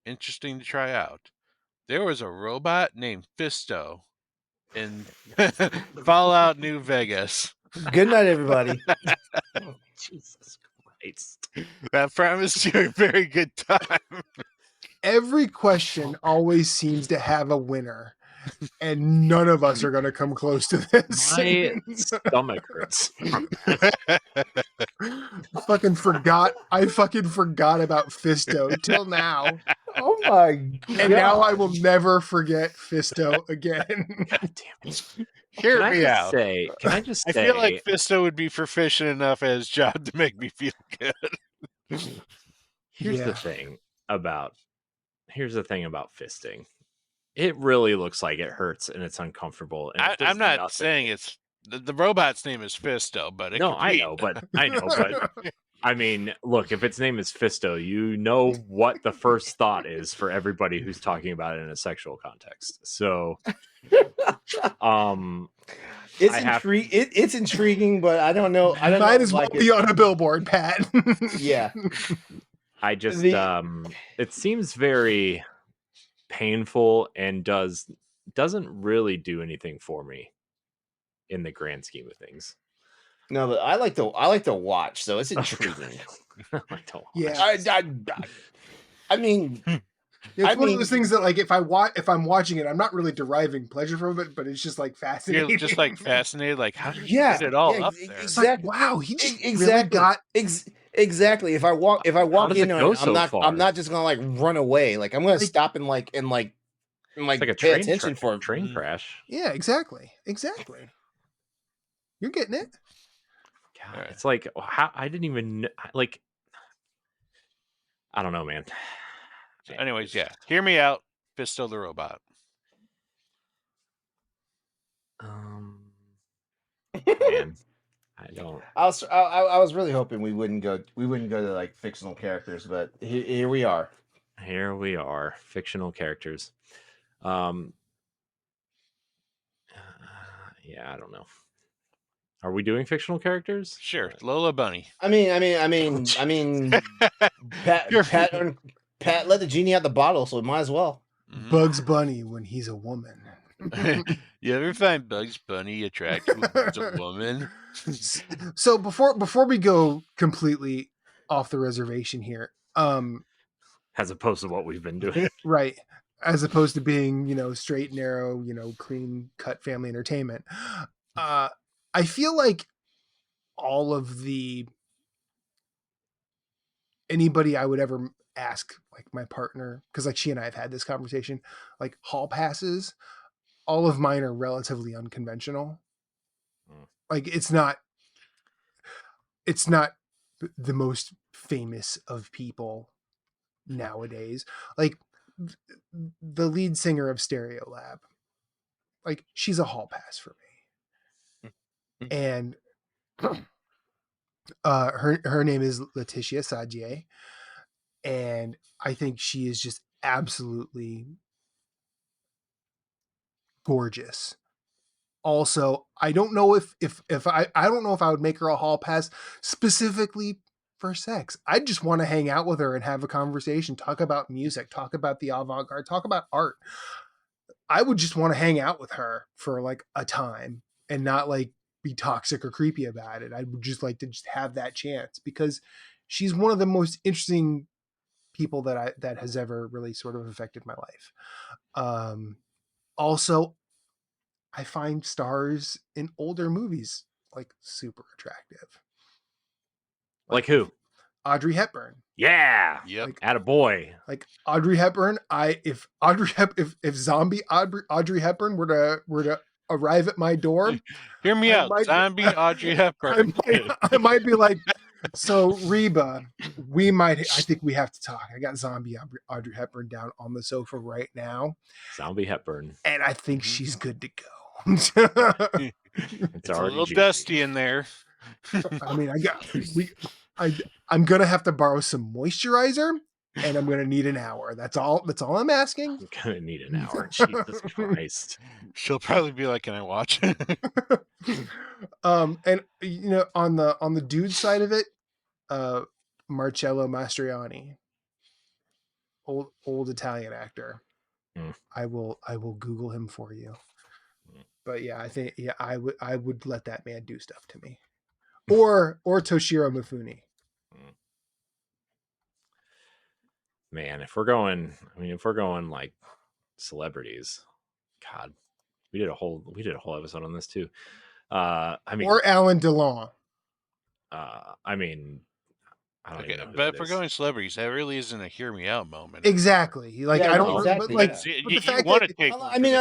Speaker 4: interesting to try out. There was a robot named Fisto in Fallout New Vegas.
Speaker 2: Good night, everybody.
Speaker 1: Jesus Christ.
Speaker 4: That promised you a very good time.
Speaker 3: Every question always seems to have a winner, and none of us are going to come close to this.
Speaker 1: My stomach hurts.
Speaker 3: I fucking forgot about Fisto till now.
Speaker 2: Oh my god!
Speaker 3: And now I will never forget Fisto again.
Speaker 1: God damn it.
Speaker 4: Hear
Speaker 1: Can
Speaker 4: me
Speaker 1: I
Speaker 4: out.
Speaker 1: just
Speaker 4: I
Speaker 1: say
Speaker 4: feel like Fisto would be proficient enough at his job to make me feel good.
Speaker 1: here's the thing about fisting. It really looks like it hurts and it's uncomfortable. And it does
Speaker 4: I'm not
Speaker 1: nothing.
Speaker 4: saying it's the robot's name is Fisto, but it
Speaker 1: No,
Speaker 4: could
Speaker 1: I
Speaker 4: be.
Speaker 1: know, but I mean, look, if its name is Fisto, you know what the first thought is for everybody who's talking about it in a sexual context. So,
Speaker 2: it's intriguing, but I don't know. I don't
Speaker 3: Might
Speaker 2: know,
Speaker 3: as well
Speaker 2: like
Speaker 3: be on a billboard, Pat.
Speaker 2: Yeah.
Speaker 1: I just it seems very painful and doesn't really do anything for me in the grand scheme of things.
Speaker 2: No, but I like to watch, so it's intriguing.
Speaker 1: I don't
Speaker 3: Yeah.
Speaker 2: I mean,
Speaker 3: It's one of those things that, like, if I'm watching it, I'm not really deriving pleasure from it, but it's just like fascinating.
Speaker 4: You're just like fascinated, like how did you get it all up there?
Speaker 3: It's like, wow, he just
Speaker 2: exactly
Speaker 3: really got
Speaker 2: exactly. If I walk
Speaker 1: does
Speaker 2: in,
Speaker 1: it go
Speaker 2: I'm
Speaker 1: so
Speaker 2: not
Speaker 1: far?
Speaker 2: I'm not just gonna like run away. Like I'm gonna stop and
Speaker 1: it's like a
Speaker 2: pay attention for
Speaker 1: a train crash.
Speaker 3: Yeah, exactly. You're getting it.
Speaker 1: God, it's like how I didn't even like. I don't know, man.
Speaker 4: So anyways, yeah, hear me out, Fisto the robot.
Speaker 1: Man, I don't.
Speaker 2: I was really hoping we wouldn't go to like fictional characters, but here we are.
Speaker 1: Here we are, fictional characters. Yeah, I don't know. Are we doing fictional characters?
Speaker 4: Sure, Lola Bunny.
Speaker 2: I mean, Pat let the genie out the bottle, so might as well.
Speaker 4: Mhm.
Speaker 3: Bugs Bunny when he's a woman.
Speaker 4: You ever find Bugs Bunny attractive as a woman?
Speaker 3: So before we go completely off the reservation here,
Speaker 1: as opposed to what we've been doing,
Speaker 3: right? As opposed to being, straight, narrow, clean cut family entertainment. I feel like all of anybody I would ever ask, like my partner, because like she and I have had this conversation, like hall passes, all of mine are relatively unconventional. Like it's not the most famous of people nowadays. Like the lead singer of Stereolab, like she's a hall pass for me. And her name is Letitia Sadier, and I think she is just absolutely gorgeous. Also, I don't know if I don't know if I would make her a hall pass specifically for sex. I just want to hang out with her and have a conversation, talk about music, talk about the avant-garde, talk about art. I would just want to hang out with her for like a time and not like be toxic or creepy about it. I would just like to just have that chance because she's one of the most interesting people that has ever really sort of affected my life. Also, I find stars in older movies like super attractive.
Speaker 1: like who?
Speaker 3: Audrey Hepburn.
Speaker 1: Yeah.
Speaker 4: Yep.
Speaker 3: Like,
Speaker 1: Attaboy.
Speaker 3: like Audrey Hepburn. If zombie Audrey Hepburn were to arrive at my door,
Speaker 4: Hear me
Speaker 3: I
Speaker 4: out.
Speaker 3: might-
Speaker 4: Zombie Audrey Hepburn.
Speaker 3: I might be like, so Reba, I think we have to talk. I got zombie Audrey Hepburn down on the sofa right now,
Speaker 1: Zombie Hepburn.
Speaker 3: and I think
Speaker 4: Mhm.
Speaker 3: she's good to go.
Speaker 1: It's
Speaker 4: It's a
Speaker 1: already
Speaker 4: little
Speaker 1: juicy.
Speaker 4: dusty in there.
Speaker 3: I mean, I'm gonna have to borrow some moisturizer, and I'm gonna need an hour. That's all I'm asking.
Speaker 1: I'm gonna need an hour. Jesus Christ.
Speaker 4: She'll probably be like, "Can I watch?"
Speaker 3: And on the dude side of it, Marcello Mastroianni, old Italian actor.
Speaker 1: Hmm.
Speaker 3: I will Google him for you.
Speaker 1: Hmm.
Speaker 3: But yeah, I think I would let that man do stuff to me, or Toshiro Mifune.
Speaker 1: Man, if we're going like celebrities, God, we did a whole episode on this too. I mean,
Speaker 3: Or Alan Delon.
Speaker 1: I mean, I don't
Speaker 4: Okay,
Speaker 1: even know.
Speaker 4: but if we're going celebrities, that really isn't a hear me out moment.
Speaker 3: Exactly. Like
Speaker 2: Yeah,
Speaker 3: I don't
Speaker 2: exactly,
Speaker 3: but like
Speaker 2: yeah.
Speaker 4: See,
Speaker 3: but
Speaker 4: you
Speaker 3: the fact
Speaker 4: want to
Speaker 3: that-
Speaker 4: take.
Speaker 2: I mean,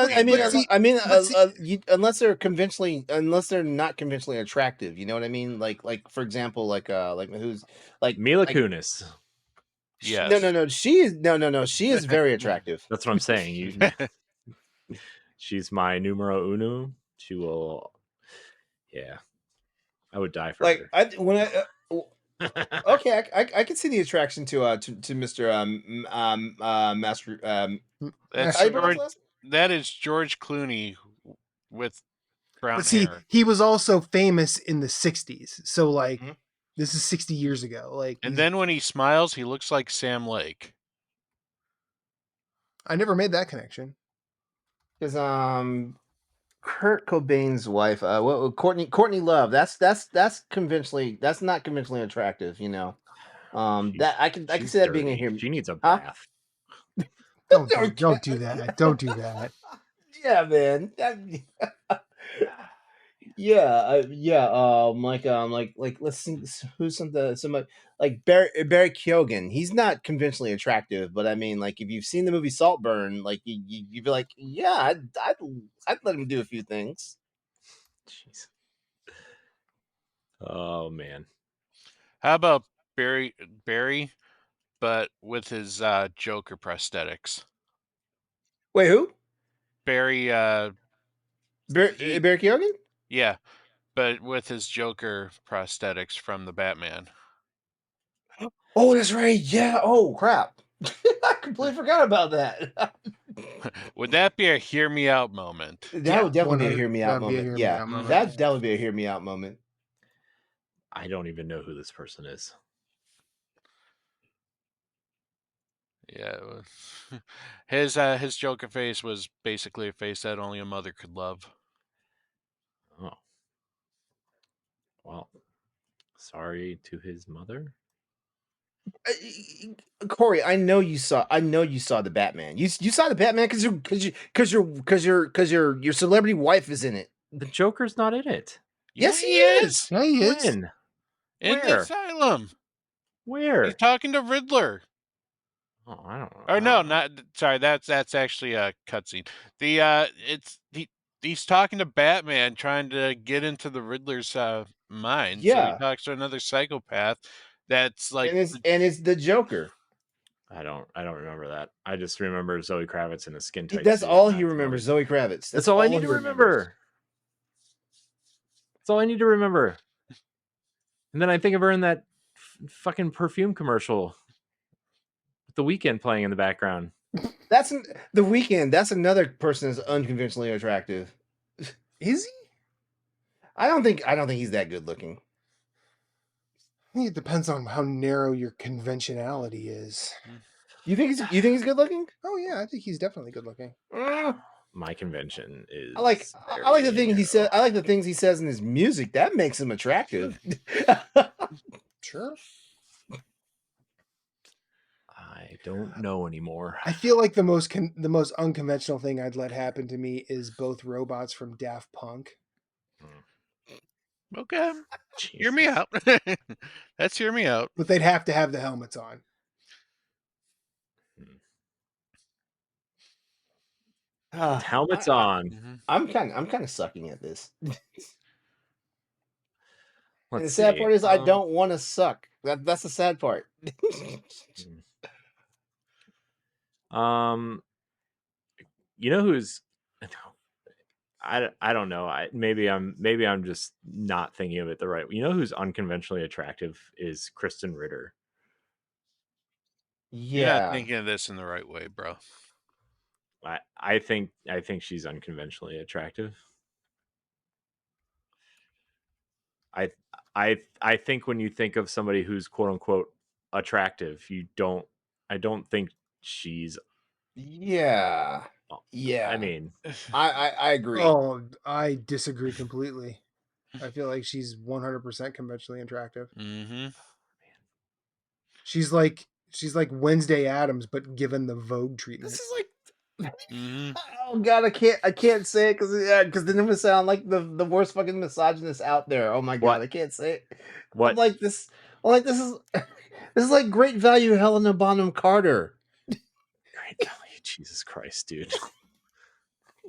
Speaker 2: unless they're not conventionally attractive, you know what I mean? Like for example, like who's like
Speaker 1: Mila
Speaker 2: like,
Speaker 1: Kunis.
Speaker 4: Yes.
Speaker 2: No. She is very attractive.
Speaker 1: That's what I'm saying. She's my numero uno. She will. Yeah, I would die for
Speaker 2: Like
Speaker 1: her.
Speaker 2: okay, I can see the attraction to Mr. Master
Speaker 4: That's
Speaker 2: how you pronounce
Speaker 4: George,
Speaker 2: last
Speaker 4: that is George Clooney with brown
Speaker 3: But see,
Speaker 4: hair.
Speaker 3: he was also famous in the 60s. So like
Speaker 2: Mhm.
Speaker 3: this is 60 years ago. Like
Speaker 4: And
Speaker 3: he's-
Speaker 4: then when he smiles, he looks like Sam Lake.
Speaker 3: I never made that connection.
Speaker 2: Because Kurt Cobain's wife, Courtney Love. That's not conventionally attractive, you know. That I can
Speaker 1: She's
Speaker 2: see that being a
Speaker 1: dirty.
Speaker 2: here.
Speaker 1: She needs a
Speaker 2: Huh?
Speaker 1: bath.
Speaker 3: Don't do that. Don't do that.
Speaker 2: Yeah, man. Like let's see who's somebody like Barry Keoghan. He's not conventionally attractive, but I mean, like if you've seen the movie Saltburn, like you'd be like, yeah, I'd let him do a few things.
Speaker 1: Jeez. Oh man.
Speaker 4: How about Barry, but with his Joker prosthetics?
Speaker 2: Wait, who?
Speaker 4: Barry,
Speaker 2: Barry Keoghan?
Speaker 4: yeah, but with his Joker prosthetics from the Batman.
Speaker 2: Oh, that's right. Yeah. Oh, crap. I completely forgot about that.
Speaker 4: Would that be a hear me out moment?
Speaker 2: That would definitely be a
Speaker 3: 100
Speaker 2: hear me out
Speaker 3: that'd be a
Speaker 2: moment.
Speaker 3: hear me
Speaker 2: Yeah,
Speaker 3: out moment.
Speaker 2: that'd definitely be a hear me out moment.
Speaker 1: I don't even know who this person is.
Speaker 4: Yeah, it was- his Joker face was basically a face that only a mother could love.
Speaker 1: Oh. Well, sorry to his mother.
Speaker 2: Corey, I know you saw the Batman. You saw the Batman because your celebrity wife is in it.
Speaker 1: The Joker's not in it.
Speaker 2: Yes,
Speaker 4: Yeah,
Speaker 2: he is.
Speaker 3: Yeah, he is.
Speaker 1: When?
Speaker 4: in the
Speaker 1: Where?
Speaker 4: asylum.
Speaker 1: Where?
Speaker 4: He's talking to Riddler.
Speaker 1: Oh, I don't know.
Speaker 4: Or no, not sorry. That's actually a cutscene. He's talking to Batman, trying to get into the Riddler's mind. So
Speaker 2: Yeah.
Speaker 4: he talks to another psychopath. That's like
Speaker 2: and it's the Joker.
Speaker 1: I don't remember that. I just remember Zoe Kravitz in a skin tight.
Speaker 2: That's
Speaker 1: suit.
Speaker 2: all he remembers. Zoe Kravitz.
Speaker 1: That's all I need
Speaker 2: he
Speaker 1: to
Speaker 2: remembers.
Speaker 1: remember. That's all I need to remember. And then I think of her in that fucking perfume commercial with The Weeknd playing in the background.
Speaker 2: That's the Weeknd. That's another person that's unconventionally attractive.
Speaker 3: Is he?
Speaker 2: I don't think he's that good looking.
Speaker 3: I think it depends on how narrow your conventionality is.
Speaker 2: You think he's good looking?
Speaker 3: Oh yeah, I think he's definitely good looking.
Speaker 1: My convention is.
Speaker 2: I like the thing he said. I like the things he says in his music. That makes him attractive.
Speaker 3: Sure.
Speaker 1: I don't know anymore.
Speaker 3: I feel like the most unconventional thing I'd let happen to me is both robots from Daft Punk.
Speaker 4: Okay, hear me
Speaker 1: Jesus.
Speaker 4: out. Let's hear me out.
Speaker 3: But they'd have to have the helmets on.
Speaker 1: Helmets on.
Speaker 4: Mhm.
Speaker 2: I'm kind of sucking at this. And the
Speaker 1: Let's
Speaker 2: sad
Speaker 1: see.
Speaker 2: part is I don't want to suck. That's the sad part.
Speaker 1: You know who's? I don't know. Maybe I'm just not thinking of it the right way. You know who's unconventionally attractive is Kristen Ritter.
Speaker 4: You're not
Speaker 2: Yeah.
Speaker 4: thinking of this in the right way, bro.
Speaker 1: I think she's unconventionally attractive. I think when you think of somebody who's quote unquote attractive, I don't think she's.
Speaker 2: Yeah. Yeah.
Speaker 1: I mean,
Speaker 2: I agree.
Speaker 3: Oh, I disagree completely. I feel like she's 100% conventionally attractive.
Speaker 4: Mm-hmm.
Speaker 3: She's like Wednesday Addams, but given the Vogue treatment.
Speaker 2: This is like
Speaker 4: Mm-hmm.
Speaker 2: oh god, I can't say it because then it would sound like the worst fucking misogynist out there. Oh my god,
Speaker 1: What?
Speaker 2: I can't say it.
Speaker 1: What?
Speaker 2: I'm like this is this is like great value Helena Bonham Carter.
Speaker 1: Great value, Jesus Christ, dude.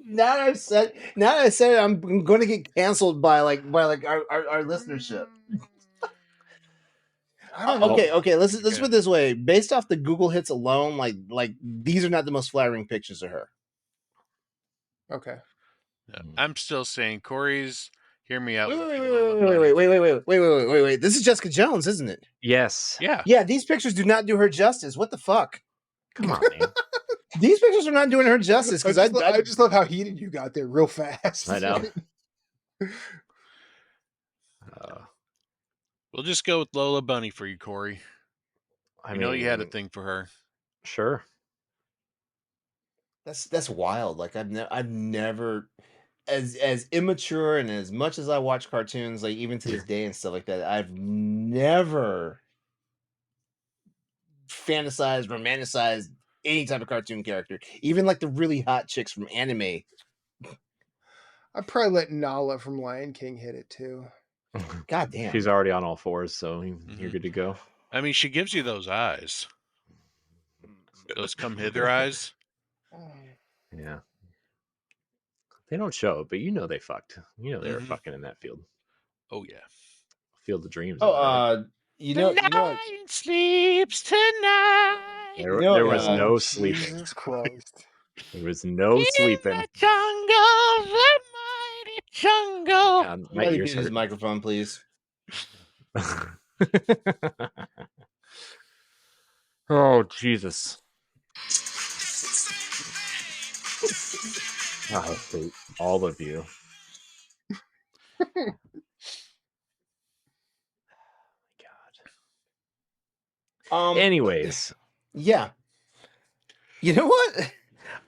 Speaker 2: Now that I said it, I'm going to get canceled by our listenership.
Speaker 3: I don't know.
Speaker 2: Okay. Let's put
Speaker 4: Okay.
Speaker 2: it this way. Based off the Google hits alone, like these are not the most flattering pictures of her.
Speaker 3: Okay.
Speaker 4: Yeah. I'm still saying Corey's. Hear me out.
Speaker 2: Wait. This is Jessica Jones, isn't it?
Speaker 1: Yes.
Speaker 4: Yeah.
Speaker 2: Yeah, these pictures do not do her justice. What the fuck?
Speaker 1: Come on, man.
Speaker 2: These pictures are not doing her justice because
Speaker 3: I just love how heated you got there real fast.
Speaker 1: I know.
Speaker 4: We'll just go with Lola Bunny for you, Corey. I know you had a thing for her.
Speaker 1: Sure.
Speaker 2: That's wild. Like I've never as immature and as much as I watch cartoons, like even to this day and stuff like that, I've never fantasized, romanticized any type of cartoon character, even like the really hot chicks from anime.
Speaker 3: I'd probably let Nala from Lion King hit it too.
Speaker 2: God damn.
Speaker 1: She's already on all fours, so you're good to go.
Speaker 4: I mean, she gives you those eyes. Those come hither eyes.
Speaker 1: Yeah. They don't show it, but you know they fucked. You know they were
Speaker 4: Mhm.
Speaker 1: fucking in that field.
Speaker 4: Oh yeah.
Speaker 1: Field of dreams.
Speaker 2: You know,
Speaker 4: sleeps tonight.
Speaker 1: There was no sleeping.
Speaker 3: Jesus Christ.
Speaker 1: There was no sleeping.
Speaker 4: In the jungle, the mighty jungle.
Speaker 1: God, my
Speaker 2: somebody
Speaker 1: ears
Speaker 2: mute his
Speaker 1: hurt.
Speaker 2: microphone, please.
Speaker 1: Oh, Jesus. I hate all of you.
Speaker 2: God.
Speaker 1: Anyways.
Speaker 2: Yeah. You know what?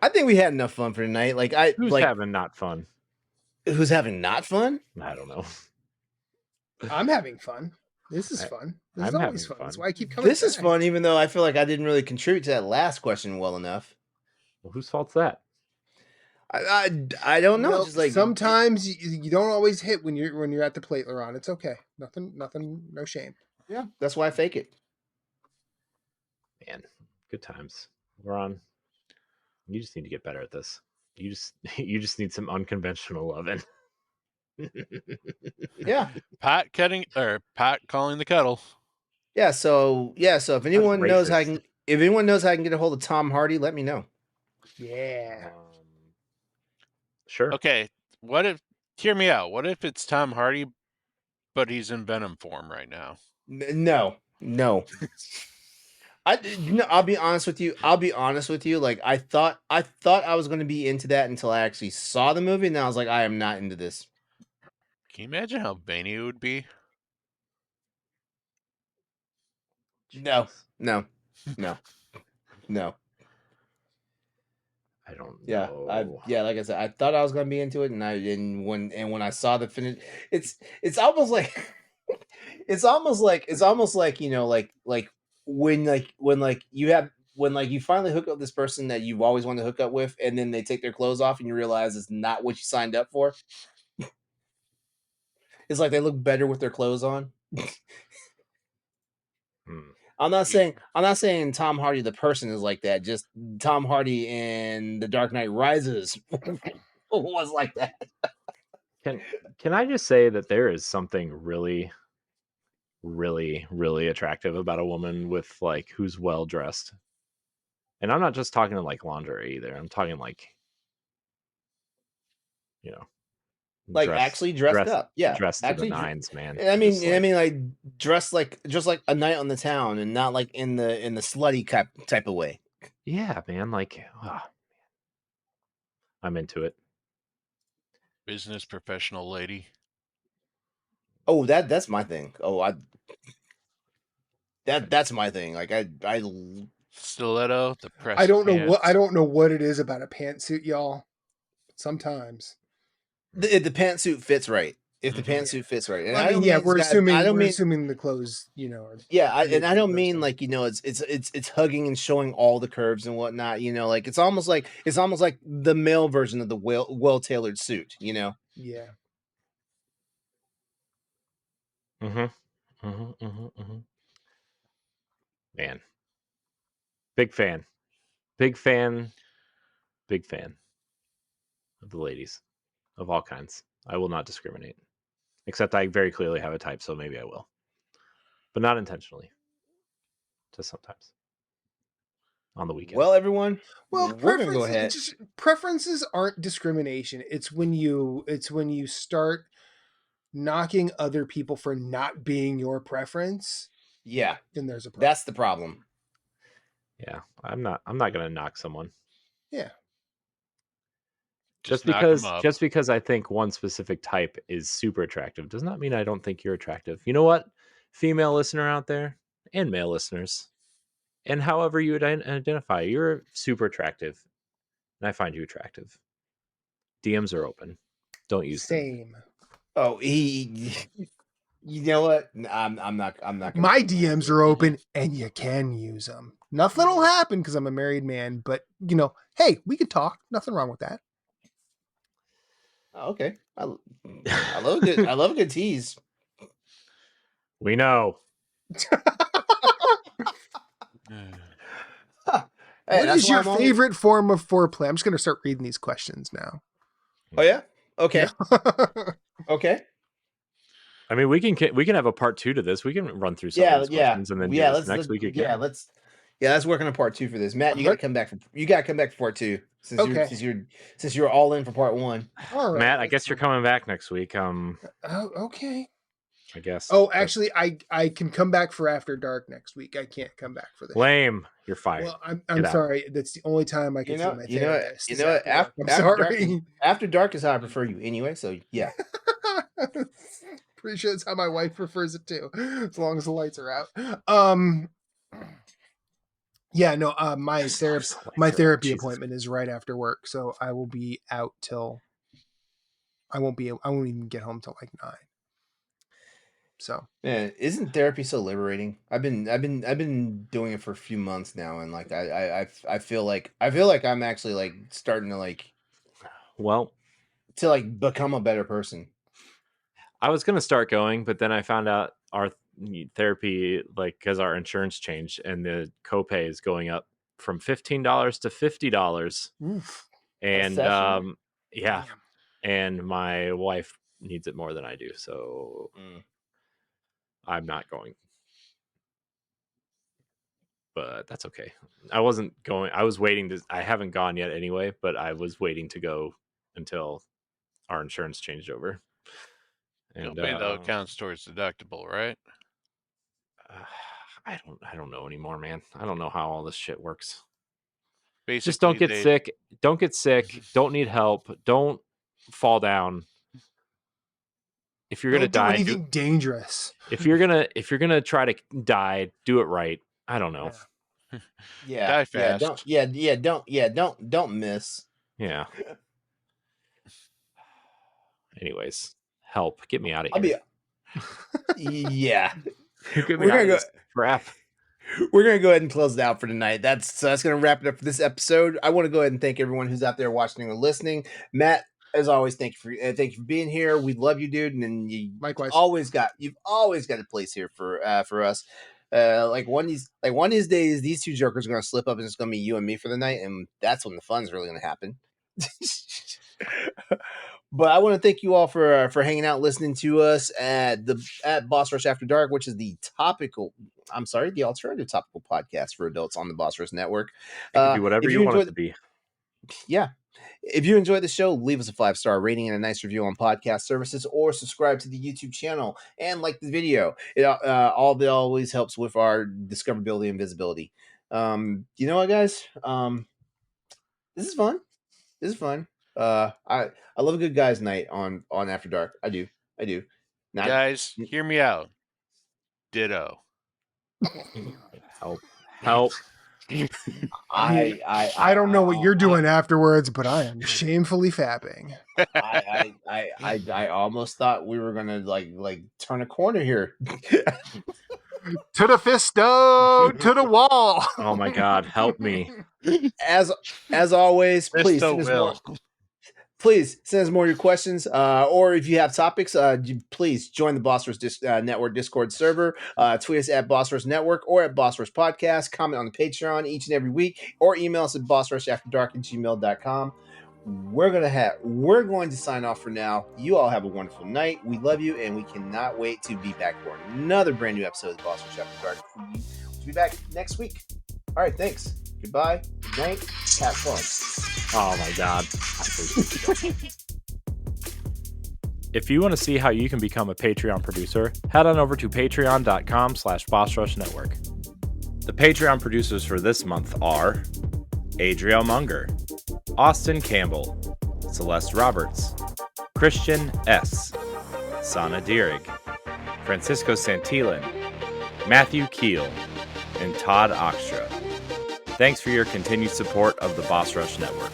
Speaker 2: I think we had enough fun for tonight.
Speaker 1: Who's having not fun?
Speaker 2: Who's having not fun?
Speaker 1: I don't know.
Speaker 3: I'm having fun. This is fun. This is
Speaker 1: I'm
Speaker 3: always
Speaker 1: having
Speaker 3: fun.
Speaker 1: fun.
Speaker 3: That's why I keep coming
Speaker 2: This is
Speaker 3: back.
Speaker 2: fun, even though I feel like I didn't really contribute to that last question well enough.
Speaker 1: Well, whose fault's that?
Speaker 2: I don't know.
Speaker 3: Well,
Speaker 2: Just like
Speaker 3: sometimes you don't always hit when you're at the plate, LeRon. It's okay. Nothing, no shame.
Speaker 2: yeah, that's why I fake it.
Speaker 1: Man, good times. LeRon, you just need to get better at this. You just need some unconventional loving.
Speaker 2: Yeah.
Speaker 4: Pot calling the kettle.
Speaker 2: Yeah, so if anyone knows how I can get a hold of Tom Hardy, let me know.
Speaker 3: Yeah.
Speaker 1: Sure.
Speaker 4: Okay, hear me out. What if it's Tom Hardy, but he's in Venom form right now?
Speaker 2: No. I'll be honest with you. Like I thought I was going to be into that until I actually saw the movie, and I was like, I am not into this.
Speaker 4: Can you imagine how veiny it would be?
Speaker 2: No.
Speaker 1: I don't
Speaker 2: Yeah,
Speaker 1: know.
Speaker 2: like I said, I thought I was gonna be into it, and when I saw the finish, it's almost like it's almost like you know like when you finally hook up this person that you've always wanted to hook up with, and then they take their clothes off, and you realize it's not what you signed up for. It's like they look better with their clothes on.
Speaker 1: Hmm.
Speaker 2: I'm not saying Tom Hardy the person is like that. Just Tom Hardy in The Dark Knight Rises was like that.
Speaker 1: Can I just say that there is something really, really, really attractive about a woman with like who's well dressed, and I'm not just talking like lingerie either. I'm talking like, you know,
Speaker 2: Like actually dressed up, yeah,
Speaker 1: dressed to the
Speaker 2: actually
Speaker 1: nines, man.
Speaker 2: I
Speaker 1: Just
Speaker 2: mean, like dressed like just like a night on the town, and not like in the slutty type of way.
Speaker 1: yeah, man. Like, I'm into it.
Speaker 4: Business professional lady.
Speaker 2: Oh, that's my thing. Oh, that's my thing. Like I
Speaker 4: Stiletto, the press.
Speaker 3: I don't know
Speaker 4: pants.
Speaker 3: what it is about a pantsuit, y'all. Sometimes.
Speaker 2: the pantsuit fits right. If the
Speaker 4: Mhm.
Speaker 2: pantsuit fits right, and
Speaker 3: I mean, yeah, we're assuming
Speaker 2: I don't mean
Speaker 3: assuming the clothes, are
Speaker 2: yeah, and I don't
Speaker 3: person.
Speaker 2: mean like it's hugging and showing all the curves and whatnot. Like it's almost like the male version of the well tailored suit.
Speaker 3: Yeah.
Speaker 1: Man, big fan of the ladies of all kinds. I will not discriminate, except I very clearly have a type, so maybe I will, but not intentionally. Just sometimes on the weekend.
Speaker 2: Well, everyone,
Speaker 3: Well,
Speaker 2: we're gonna go ahead.
Speaker 3: Preferences aren't discrimination. It's when you start knocking other people for not being your preference.
Speaker 2: Yeah,
Speaker 3: then there's a problem.
Speaker 2: That's the problem.
Speaker 1: Yeah, I'm not gonna knock someone.
Speaker 3: Yeah.
Speaker 1: Just because I think one specific type is super attractive does not mean I don't think you're attractive. You know what, female listener out there and male listeners, and however you would identify, you're super attractive, and I find you attractive. DMs are open. Don't use
Speaker 3: Same.
Speaker 1: them.
Speaker 2: Oh, you know what? I'm not.
Speaker 3: My DMs are open, and you can use them. Nothing will happen because I'm a married man. But hey, we could talk. Nothing wrong with that.
Speaker 2: Oh, okay. I love good. I love a good tease.
Speaker 1: We know.
Speaker 3: What is your favorite form of foreplay? I'm just going to start reading these questions now.
Speaker 2: Oh yeah. Okay. Okay.
Speaker 1: I mean, we can have a part 2 to this. We can run through some of these questions and then do this next week again.
Speaker 2: Let's work on a part 2 for this. Matt, you got to come back for part 2 since you're all in for part 1.
Speaker 3: All right.
Speaker 1: Matt, I guess you're coming back next week.
Speaker 3: Okay.
Speaker 1: I guess.
Speaker 3: Oh, actually, I can come back for After Dark next week. I can't come back for this.
Speaker 1: Lame. You're fired.
Speaker 3: Well, I'm sorry. That's the only time I can see my therapist.
Speaker 2: You know what? After Dark is how I prefer you anyway. So yeah.
Speaker 3: Pretty sure that's how my wife prefers it too, as long as the lights are out. Yeah, no. My therapy appointment is right after work, so I will be out till I won't even get home till like 9. So,
Speaker 2: man, isn't therapy so liberating? I've been doing it for a few months now, and like I feel like I'm actually like starting to like become a better person.
Speaker 1: I was gonna start going, but then I found out our therapy, like, because our insurance changed and the copay is going up from $15 to $50. And yeah, and my wife needs it more than I do, so I'm not going. But that's okay. I wasn't going. I was waiting to. I haven't gone yet anyway, but I was waiting to go until our insurance changed over.
Speaker 4: And though counts towards deductible, right?
Speaker 1: I don't know anymore, man. I don't know how all this shit works.
Speaker 4: Basically,
Speaker 1: just don't get sick. Don't get sick. Don't need help. Don't fall down. If you're gonna die,
Speaker 3: do anything dangerous.
Speaker 1: If you're gonna try to die, do it right. I don't know.
Speaker 2: Yeah.
Speaker 4: Die fast.
Speaker 2: Don't miss.
Speaker 1: Yeah. Anyways, help. Get me out of here.
Speaker 2: Yeah.
Speaker 1: We're gonna go crap.
Speaker 2: We're gonna go ahead and close it out for tonight. That's gonna wrap it up for this episode. I want to go ahead and thank everyone who's out there watching or listening. Matt, as always, thank you for being here. We love you, dude, and then
Speaker 3: Likewise.
Speaker 2: you've always got a place here for us. Like one of these days, these two jokers are gonna slip up, and it's gonna be you and me for the night, and that's when the fun's really gonna happen. But I want to thank you all for hanging out, listening to us at Boss Rush After Dark, which is the alternative topical podcast for adults on the Boss Rush Network.
Speaker 1: It can be whatever you want it to be.
Speaker 2: Yeah. If you enjoyed the show, leave us a 5-star rating and a nice review on podcast services, or subscribe to the YouTube channel and like the video. It all that always helps with our discoverability and visibility. You know what, guys? This is fun. I love a good guys' night on After Dark. I do.
Speaker 4: Guys, hear me out. Ditto.
Speaker 1: Help.
Speaker 3: I don't know what you're doing afterwards, but I am shamefully fapping.
Speaker 2: I almost thought we were gonna like turn a corner here.
Speaker 3: To the fisto, to the wall.
Speaker 1: Oh my God, help me.
Speaker 2: As always, please send us more of your questions, or if you have topics, please join the Boss Rush Network Discord server. Tweet us at Boss Rush Network or at Boss Rush Podcast. Comment on the Patreon each and every week, or email us at bossrushafterdark@gmail.com. We're going to sign off for now. You all have a wonderful night. We love you, and we cannot wait to be back for another brand new episode of Boss Rush After Dark. We'll be back next week. All right, thanks. Goodbye. Good night. Have fun.
Speaker 1: Oh my God. If you want to see how you can become a Patreon producer, head on over to patreon.com/BossRushNetwork. The Patreon producers for this month are Adriel Munger, Austin Campbell, Celeste Roberts, Christian S., Sana Dirrig, Francisco Santillan, Matthew Kiel, and Todd Oxtra. Thanks for your continued support of the Boss Rush Network.